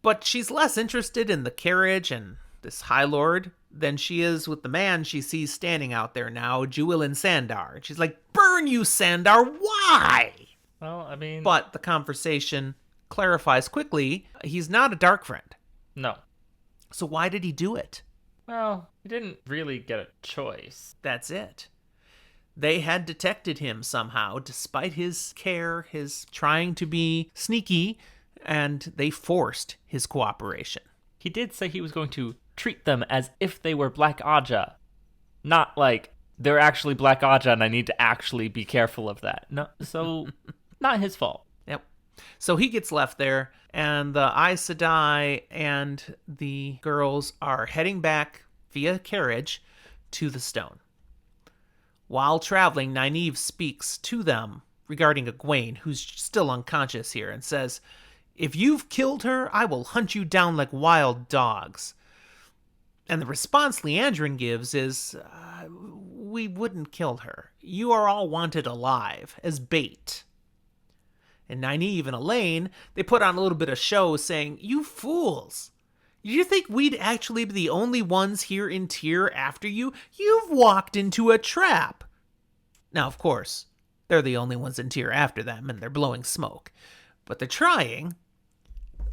[SPEAKER 2] But she's less interested in the carriage and this High Lord than she is with the man she sees standing out there now, Jewelin Sandar. And she's like, burn you, Sandar, why?
[SPEAKER 1] Well, I mean...
[SPEAKER 2] But the conversation clarifies quickly, he's not a dark friend.
[SPEAKER 1] No.
[SPEAKER 2] So why did he do it?
[SPEAKER 1] Well, he didn't really get a choice.
[SPEAKER 2] That's it. They had detected him somehow, despite his care, his trying to be sneaky, and they forced his cooperation.
[SPEAKER 1] He did say he was going to treat them as if they were Black Aja. Not like, they're actually Black Aja and I need to actually be careful of that. No, so, not his fault.
[SPEAKER 2] Yep. So he gets left there, and the Aes Sedai and the girls are heading back via carriage to the stone. While traveling, Nynaeve speaks to them regarding Egwene, who's still unconscious here, and says, if you've killed her, I will hunt you down like wild dogs. And the response Leandrin gives is, we wouldn't kill her. You are all wanted alive, as bait. And Nynaeve and Elayne, they put on a little bit of show saying, you fools. Did you think we'd actually be the only ones here in Tyr after you? You've walked into a trap. Now, of course, they're the only ones in Tyr after them, and they're blowing smoke. But they're trying.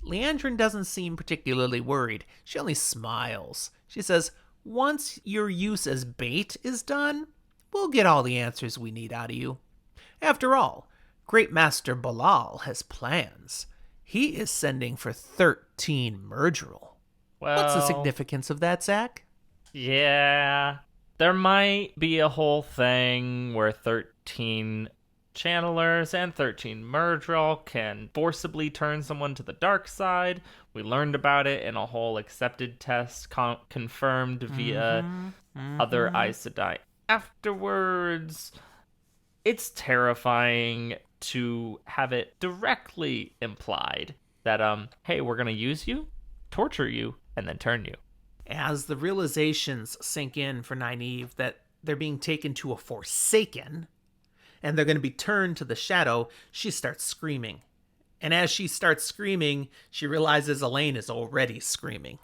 [SPEAKER 2] Leandrin doesn't seem particularly worried. She only smiles. She says, once your use as bait is done, we'll get all the answers we need out of you. After all, Great Master Balal has plans. He is sending for 13 Murdril.
[SPEAKER 1] Well,
[SPEAKER 2] what's the significance of that, Zach?
[SPEAKER 1] Yeah, there might be a whole thing where 13 channelers and 13 Murdril can forcibly turn someone to the dark side. We learned about it in a whole accepted test confirmed via other Aes Sedai afterwards. It's terrifying to have it directly implied that, hey, we're going to use you, torture you, and then turn you.
[SPEAKER 2] As the realizations sink in for Nynaeve that they're being taken to a Forsaken, and they're going to be turned to the shadow, she starts screaming. And as she starts screaming, she realizes Elayne is already screaming.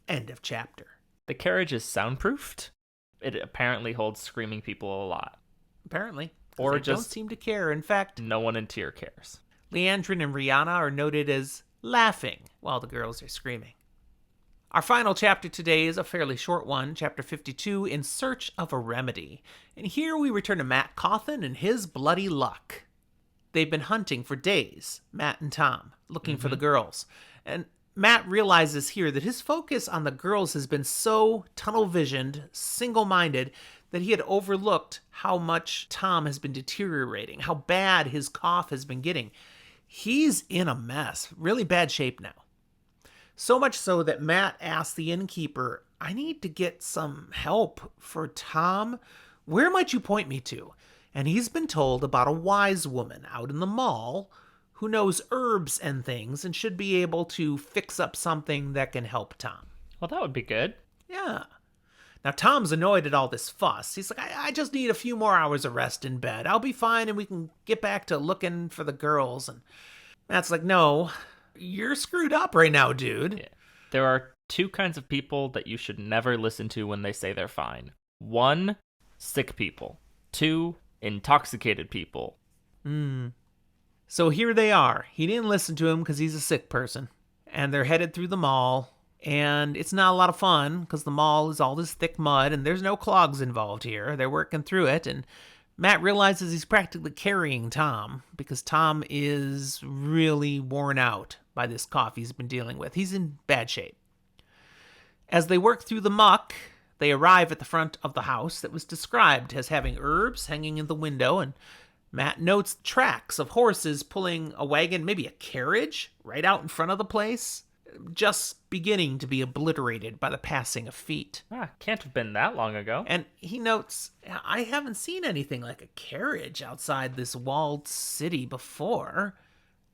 [SPEAKER 2] End of chapter.
[SPEAKER 1] The carriage is soundproofed. It apparently holds screaming people a lot.
[SPEAKER 2] Apparently.
[SPEAKER 1] Or
[SPEAKER 2] they
[SPEAKER 1] just
[SPEAKER 2] don't seem to care. In fact,
[SPEAKER 1] no one in Tyr cares.
[SPEAKER 2] Leandrin and Rihanna are noted as laughing while the girls are screaming. Our final chapter today is a fairly short one, chapter 52, In Search of a Remedy. And here we return to Matt Cawthon and his bloody luck. They've been hunting for days, Matt and Tom, looking for the girls. And Matt realizes here that his focus on the girls has been so tunnel-visioned, single-minded, that he had overlooked how much Tom has been deteriorating, how bad his cough has been getting. He's in a mess, really bad shape now. So much so that Matt asked the innkeeper, I need to get some help for Tom. Where might you point me to? And he's been told about a wise woman out in the mall who knows herbs and things and should be able to fix up something that can help Tom.
[SPEAKER 1] Well, that would be good.
[SPEAKER 2] Yeah. Now, Tom's annoyed at all this fuss. He's like, I just need a few more hours of rest in bed. I'll be fine and we can get back to looking for the girls. And Matt's like, no, you're screwed up right now, dude.
[SPEAKER 1] Yeah. There are two kinds of people that you should never listen to when they say they're fine. One, sick people. Two, intoxicated people.
[SPEAKER 2] So here they are. He didn't listen to him because he's a sick person. And they're headed through the mall. And it's not a lot of fun because the mall is all this thick mud and there's no clogs involved here. They're working through it. And Matt realizes he's practically carrying Tom because Tom is really worn out by this cough he's been dealing with. He's in bad shape. As they work through the muck, they arrive at the front of the house that was described as having herbs hanging in the window, and Matt notes tracks of horses pulling a wagon, maybe a carriage, right out in front of the place, just beginning to be obliterated by the passing of feet.
[SPEAKER 1] Can't have been that long ago.
[SPEAKER 2] And he notes, I haven't seen anything like a carriage outside this walled city before.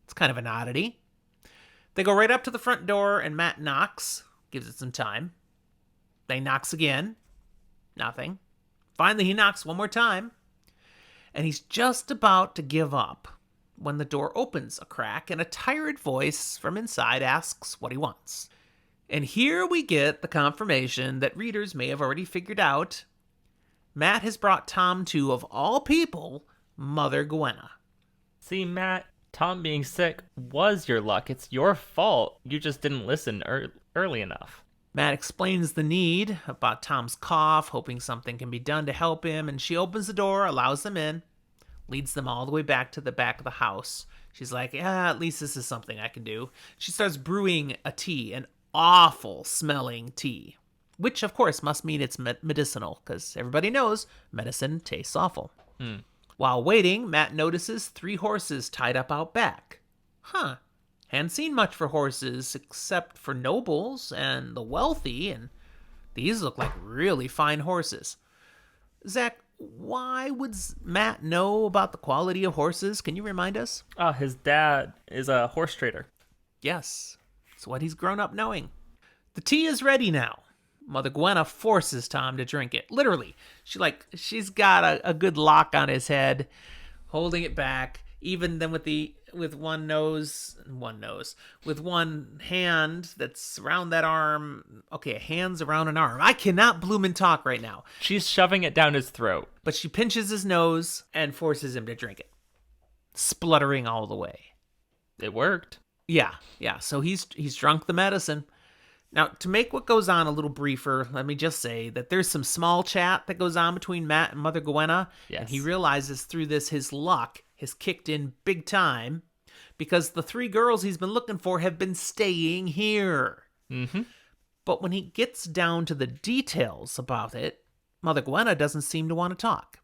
[SPEAKER 2] It's kind of an oddity. They go right up to the front door, and Matt knocks, gives it some time. Then he knocks again. Nothing. Finally, he knocks one more time. And he's just about to give up when the door opens a crack and a tired voice from inside asks what he wants. And here we get the confirmation that readers may have already figured out. Matt has brought Tom to, of all people, Mother Gwenna.
[SPEAKER 1] See, Matt, Tom being sick was your luck. It's your fault. You just didn't listen early enough.
[SPEAKER 2] Matt explains the need about Tom's cough, hoping something can be done to help him, and she opens the door, allows them in, leads them all the way back to the back of the house. She's like, yeah, at least this is something I can do. She starts brewing a tea, an awful smelling tea, which of course must mean it's medicinal, because everybody knows medicine tastes awful. While waiting, Matt notices 3 horses tied up out back. Hadn't seen much for horses except for nobles and the wealthy, and these look like really fine horses. Zach, why would Matt know about the quality of horses? Can you remind us?
[SPEAKER 1] His dad is a horse trader.
[SPEAKER 2] Yes, it's what he's grown up knowing. The tea is ready now. Mother Gwenna forces Tom to drink it. Literally, she's got a good lock on his head, holding it back. Even then with one hand that's around that arm. Okay, a hand's around an arm. I cannot bloomin' talk right now.
[SPEAKER 1] She's shoving it down his throat.
[SPEAKER 2] But she pinches his nose and forces him to drink it, spluttering all the way.
[SPEAKER 1] It worked.
[SPEAKER 2] Yeah. So he's drunk the medicine. Now, to make what goes on a little briefer, let me just say that there's some small chat that goes on between Matt and Mother Gwenna.
[SPEAKER 1] Yes.
[SPEAKER 2] And he realizes through this his luck has kicked in big time because the 3 girls he's been looking for have been staying here. But when he gets down to the details about it, Mother Gwenna doesn't seem to want to talk.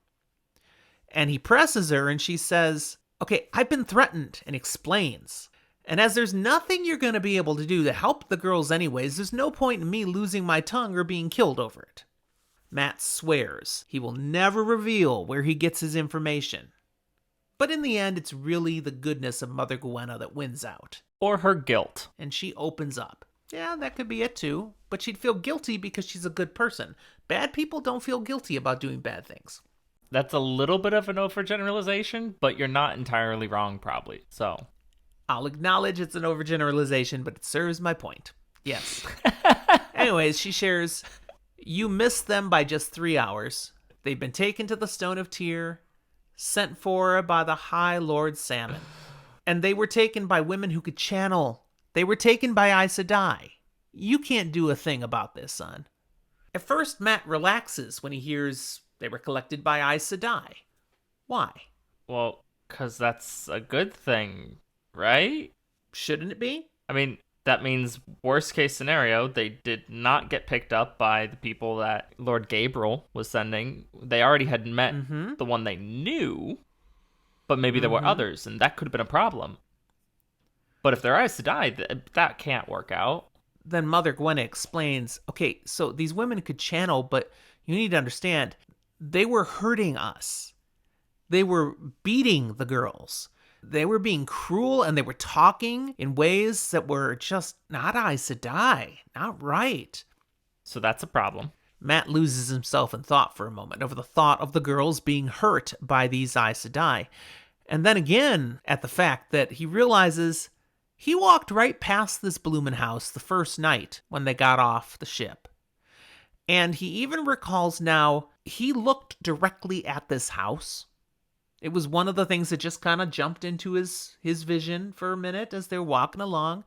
[SPEAKER 2] And he presses her and she says, okay, I've been threatened, and explains. And as there's nothing you're going to be able to do to help the girls anyways, there's no point in me losing my tongue or being killed over it. Matt swears he will never reveal where he gets his information. But in the end, it's really the goodness of Mother Gwenna that wins out.
[SPEAKER 1] Or her guilt.
[SPEAKER 2] And she opens up. Yeah, that could be it too. But she'd feel guilty because she's a good person. Bad people don't feel guilty about doing bad things.
[SPEAKER 1] That's a little bit of an overgeneralization, but you're not entirely wrong, probably. So
[SPEAKER 2] I'll acknowledge it's an overgeneralization, but it serves my point. Yes. Anyways, she shares, you missed them by just 3 hours. They've been taken to the Stone of Tyr, sent for by the High Lord Salmon. And they were taken by women who could channel. They were taken by Aes Sedai. You can't do a thing about this, son. At first, Matt relaxes when he hears they were collected by Aes Sedai. Why?
[SPEAKER 1] Well, because that's a good thing, right?
[SPEAKER 2] Shouldn't it be?
[SPEAKER 1] I mean, that means worst case scenario, they did not get picked up by the people that Lord Gabriel was sending. They already had met the one they knew, but maybe there were others, and that could have been a problem. But if they're Aes Sedai, that can't work out.
[SPEAKER 2] Then Mother Gwenna explains, okay, so these women could channel, but you need to understand, they were hurting us. They were beating the girls. They were being cruel, and they were talking in ways that were just not Aes Sedai, not right.
[SPEAKER 1] So that's a problem.
[SPEAKER 2] Matt loses himself in thought for a moment over the thought of the girls being hurt by these Aes Sedai. And then again at the fact that he realizes he walked right past this Bloomin' house the first night when they got off the ship. And he even recalls now he looked directly at this house. It was one of the things that just kind of jumped into his vision for a minute as they're walking along.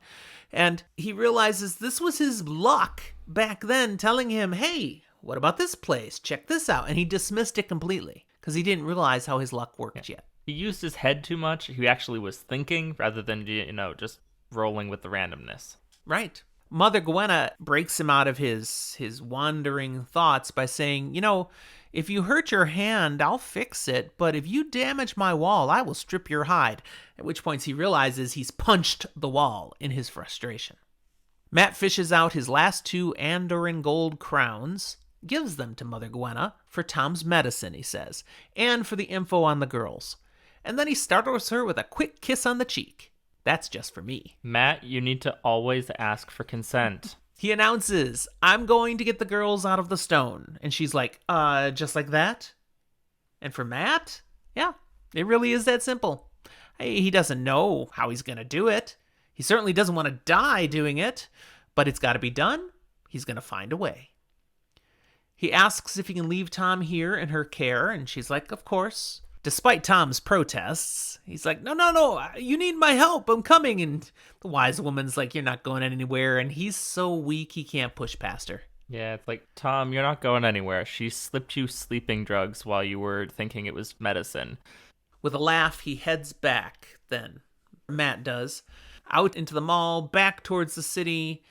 [SPEAKER 2] And he realizes this was his luck back then telling him, hey, what about this place? Check this out. And he dismissed it completely because he didn't realize how his luck worked yet.
[SPEAKER 1] He used his head too much. He actually was thinking rather than, just rolling with the randomness.
[SPEAKER 2] Right. Mother Gwenna breaks him out of his wandering thoughts by saying, if you hurt your hand, I'll fix it, but if you damage my wall, I will strip your hide. At which point he realizes he's punched the wall in his frustration. Matt fishes out his last 2 Andoran gold crowns, gives them to Mother Gwenna for Tom's medicine, he says, and for the info on the girls. And then he startles her with a quick kiss on the cheek. That's just for me.
[SPEAKER 1] Matt, you need to always ask for consent.
[SPEAKER 2] He announces, I'm going to get the girls out of the stone. And she's like, just like that? And for Matt, yeah, it really is that simple. He doesn't know how he's going to do it. He certainly doesn't want to die doing it, but it's got to be done. He's going to find a way. He asks if he can leave Tom here in her care, and she's like, of course. Despite Tom's protests, he's like, no, you need my help, I'm coming. And the wise woman's like, you're not going anywhere. And he's so weak, he can't push past her.
[SPEAKER 1] Yeah, it's like, Tom, you're not going anywhere. She slipped you sleeping drugs while you were thinking it was medicine.
[SPEAKER 2] With a laugh, he heads back, then. Matt does. Out into the mall, back towards the city.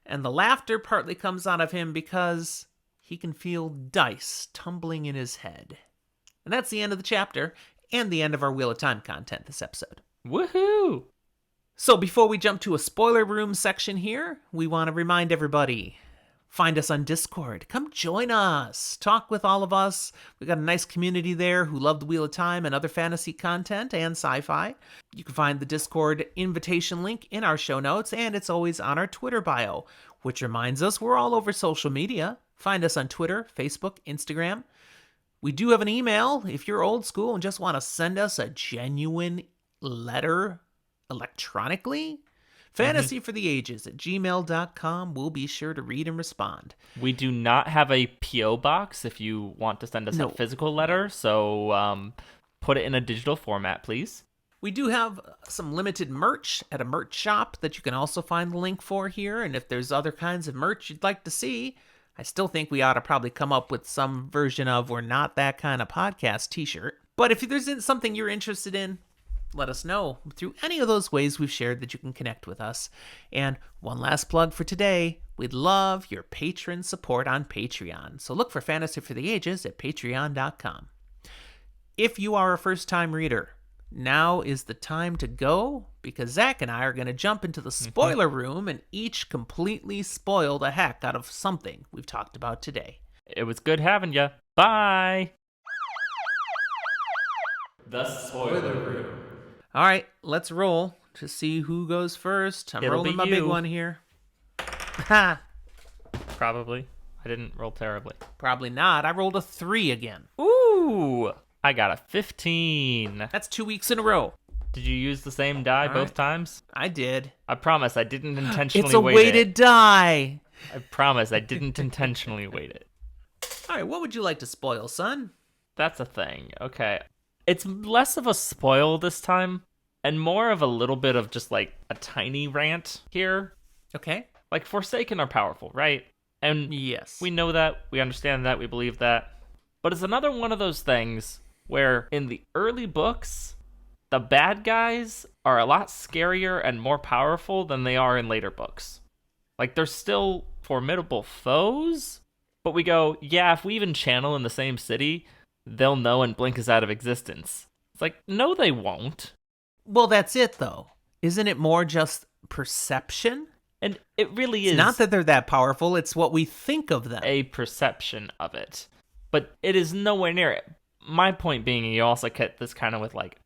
[SPEAKER 2] And the laughter partly comes out of him because he can feel dice tumbling in his head. And that's the end of the chapter, and the end of our Wheel of Time content this episode.
[SPEAKER 1] Woohoo!
[SPEAKER 2] So before we jump to a spoiler room section here, we want to remind everybody, find us on Discord. Come join us. Talk with all of us. We got a nice community there who love the Wheel of Time and other fantasy content and sci-fi. You can find the Discord invitation link in our show notes, and it's always on our Twitter bio, which reminds us we're all over social media. Find us on Twitter, Facebook, Instagram. We do have an email if you're old school and just want to send us a genuine letter electronically. fantasyfortheages@gmail.com. We'll be sure to read and respond.
[SPEAKER 1] We do not have a P.O. box if you want to send us a physical letter, so put it in a digital format, please.
[SPEAKER 2] We do have some limited merch at a merch shop that you can also find the link for here, and if there's other kinds of merch you'd like to see, I still think we ought to probably come up with some version of We're Not That Kind of Podcast t-shirt. But if there's something you're interested in, let us know through any of those ways we've shared that you can connect with us. And one last plug for today, we'd love your patron support on Patreon. So look for Fantasy for the Ages at patreon.com. If you are a first-time reader, now is the time to go, because Zach and I are going to jump into the spoiler room and each completely spoil the heck out of something we've talked about today.
[SPEAKER 1] It was good having you. Bye! The spoiler room.
[SPEAKER 2] All right, let's roll to see who goes first. I'm rolling my big one here. Ha!
[SPEAKER 1] Probably. I didn't roll terribly.
[SPEAKER 2] Probably not. I rolled a 3 again.
[SPEAKER 1] Ooh! I got a 15.
[SPEAKER 2] That's 2 weeks in a row.
[SPEAKER 1] Did you use the same die both times?
[SPEAKER 2] I did.
[SPEAKER 1] I promise I didn't intentionally
[SPEAKER 2] It's a
[SPEAKER 1] weight
[SPEAKER 2] weighted
[SPEAKER 1] it.
[SPEAKER 2] die.
[SPEAKER 1] I promise I didn't intentionally weight it.
[SPEAKER 2] All right, what would you like to spoil, son?
[SPEAKER 1] That's a thing. Okay. It's less of a spoil this time and more of a little bit of just like a tiny rant here.
[SPEAKER 2] Okay.
[SPEAKER 1] Like, Forsaken are powerful, right? And
[SPEAKER 2] Yes.
[SPEAKER 1] we know that, we understand that, we believe that. But it's another one of those things where in the early books, the bad guys are a lot scarier and more powerful than they are in later books. Like, they're still formidable foes, but we go, yeah, if we even channel in the same city, they'll know and blink us out of existence. It's like, no, they won't.
[SPEAKER 2] Well, that's it, though. Isn't it more just perception?
[SPEAKER 1] And it really
[SPEAKER 2] It's
[SPEAKER 1] is
[SPEAKER 2] not that they're that powerful, it's what we think of them.
[SPEAKER 1] a perception of it. But it is nowhere near it. My point being, you also get this kind of with, like,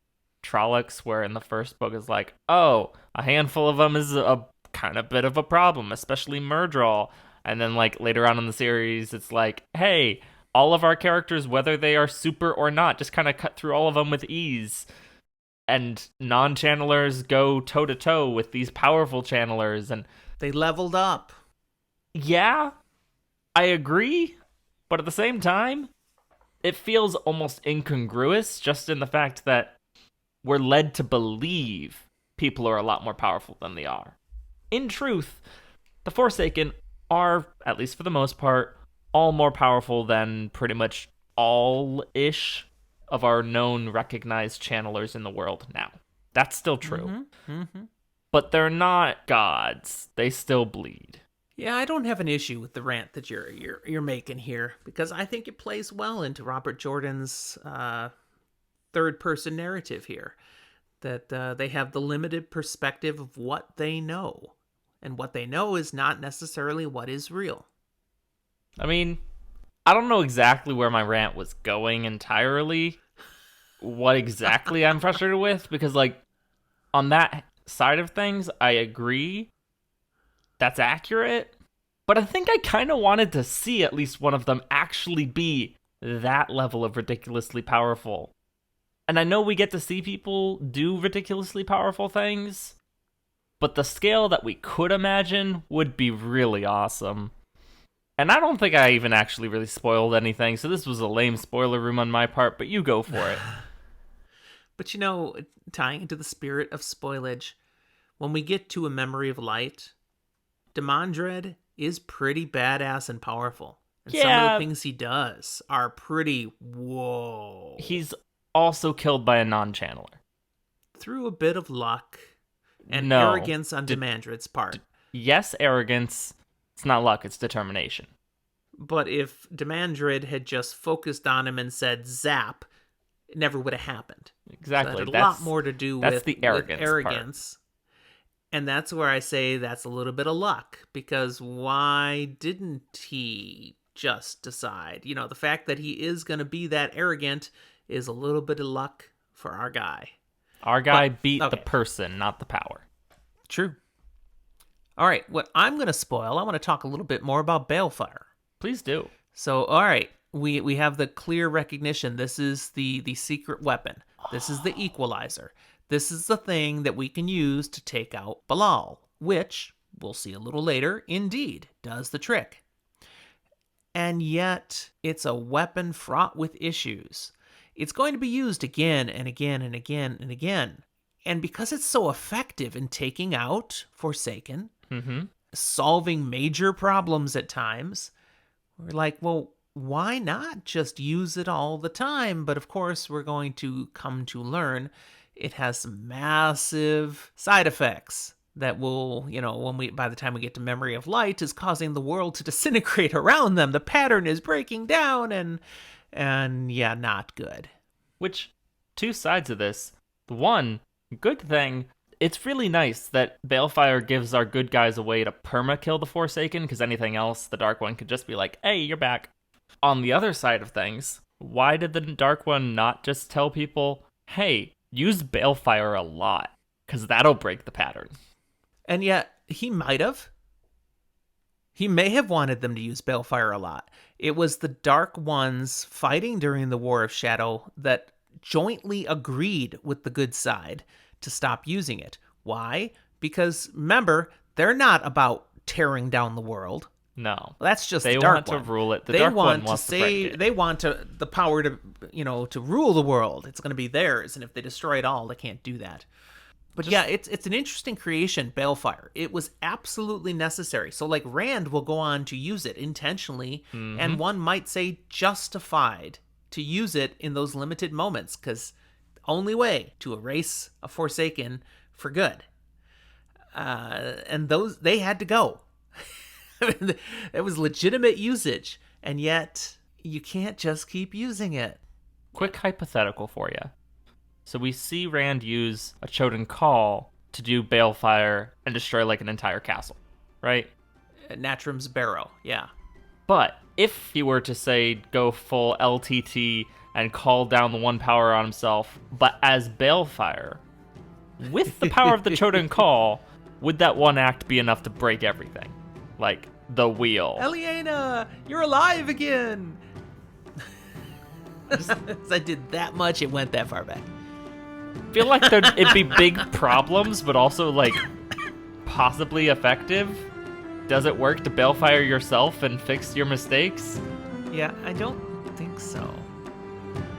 [SPEAKER 1] Trollocs, where in the first book is like, oh, a handful of them is a kind of bit of a problem, especially Myrddraal. And then, like, later on in the series, it's like, hey, all of our characters, whether they are super or not, just kind of cut through all of them with ease. And non-channelers go toe-to-toe with these powerful channelers. And
[SPEAKER 2] They leveled up.
[SPEAKER 1] yeah, I agree. But at the same time, it feels almost incongruous just in the fact that we're led to believe people are a lot more powerful than they are. In truth, the Forsaken are, at least for the most part, all more powerful than pretty much all-ish of our known recognized channelers in the world now. That's still true. But they're not gods. They still bleed.
[SPEAKER 2] Yeah, I don't have an issue with the rant that you're making here, because I think it plays well into Robert Jordan's third-person narrative here, that they have the limited perspective of what they know, and what they know is not necessarily what is real.
[SPEAKER 1] I mean, I don't know exactly where my rant was going entirely, what exactly I'm frustrated with, because, like, on that side of things, I agree. That's accurate. But I think I kind of wanted to see at least one of them actually be that level of ridiculously powerful. And I know we get to see people do ridiculously powerful things, but the scale that we could imagine would be really awesome. And I don't think I even actually really spoiled anything, so this was a lame spoiler room on my part, but you go for it.
[SPEAKER 2] But tying into the spirit of spoilage, when we get to A Memory of Light, Demandred is pretty badass and powerful. And some of the things he does are pretty whoa.
[SPEAKER 1] He's also killed by a non-channeler.
[SPEAKER 2] Through a bit of luck and arrogance on Demandred's part.
[SPEAKER 1] Yes, arrogance. It's not luck, it's determination.
[SPEAKER 2] But if Demandred had just focused on him and said zap, it never would have happened.
[SPEAKER 1] Exactly.
[SPEAKER 2] So it had a lot more to do with
[SPEAKER 1] the arrogance.
[SPEAKER 2] And that's where I say that's a little bit of luck, because why didn't he just decide? The fact that he is going to be that arrogant is a little bit of luck for our guy.
[SPEAKER 1] Our guy beat the person, not the power.
[SPEAKER 2] True. All right, what I'm going to spoil, I want to talk a little bit more about Balefire.
[SPEAKER 1] Please do.
[SPEAKER 2] So, all right, we have the clear recognition. This is the secret weapon. This is the equalizer. This is the thing that we can use to take out Balal, which, we'll see a little later, indeed does the trick. And yet, it's a weapon fraught with issues. It's going to be used again and again and again and again. And because it's so effective in taking out Forsaken, solving major problems at times, we're like, well, why not just use it all the time? But of course, we're going to come to learn it has some massive side effects that will, by the time we get to Memory of Light, is causing the world to disintegrate around them. The pattern is breaking down and yeah, not good.
[SPEAKER 1] Which, two sides of this. The one, good thing, it's really nice that Balefire gives our good guys a way to perma-kill the Forsaken, because anything else, the Dark One could just be like, hey, you're back. On the other side of things, why did the Dark One not just tell people, hey, use Balefire a lot, because that'll break the pattern?
[SPEAKER 2] And yet, he might have. He may have wanted them to use Balefire a lot. It was the Dark Ones fighting during the War of Shadow that jointly agreed with the good side to stop using it. Why? Because, remember, they're not about tearing down the world.
[SPEAKER 1] No.
[SPEAKER 2] That's just
[SPEAKER 1] they
[SPEAKER 2] the Dark
[SPEAKER 1] want
[SPEAKER 2] One.
[SPEAKER 1] to rule it. The
[SPEAKER 2] they
[SPEAKER 1] Dark
[SPEAKER 2] want
[SPEAKER 1] One wants
[SPEAKER 2] to say
[SPEAKER 1] break it.
[SPEAKER 2] they want the power to to rule the world. It's going to be theirs, and if they destroy it all, they can't do that. But yeah, it's an interesting creation, Balefire. It was absolutely necessary. So like Rand will go on to use it intentionally, and one might say justified to use it in those limited moments, because only way to erase a Forsaken for good. And those, they had to go. It was legitimate usage, and yet you can't just keep using it.
[SPEAKER 1] Quick hypothetical for you. So we see Rand use a Choden Call to do Balefire and destroy like an entire castle, right?
[SPEAKER 2] Natrum's Barrow, yeah.
[SPEAKER 1] But if he were to say go full LTT and call down the one power on himself, but as Balefire, with the power of the Choden Call, would that one act be enough to break everything? Like the wheel.
[SPEAKER 2] Elayne, you're alive again! I did that much, it went that far back.
[SPEAKER 1] I feel like it'd be big problems, but also like possibly effective. Does it work to Balefire yourself and fix your mistakes?
[SPEAKER 2] Yeah, I don't think so.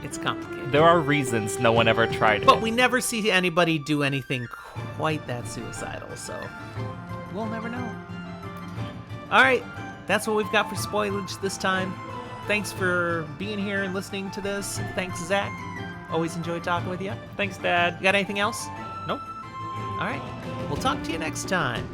[SPEAKER 2] It's complicated.
[SPEAKER 1] There are reasons no one ever tried it.
[SPEAKER 2] But we never see anybody do anything quite that suicidal, so we'll never know. All right, that's what we've got for spoilage this time. Thanks for being here and listening to this. Thanks, Zach. Always enjoy talking with you.
[SPEAKER 1] Thanks, Dad.
[SPEAKER 2] You got anything else?
[SPEAKER 1] Nope.
[SPEAKER 2] All right, we'll talk to you next time.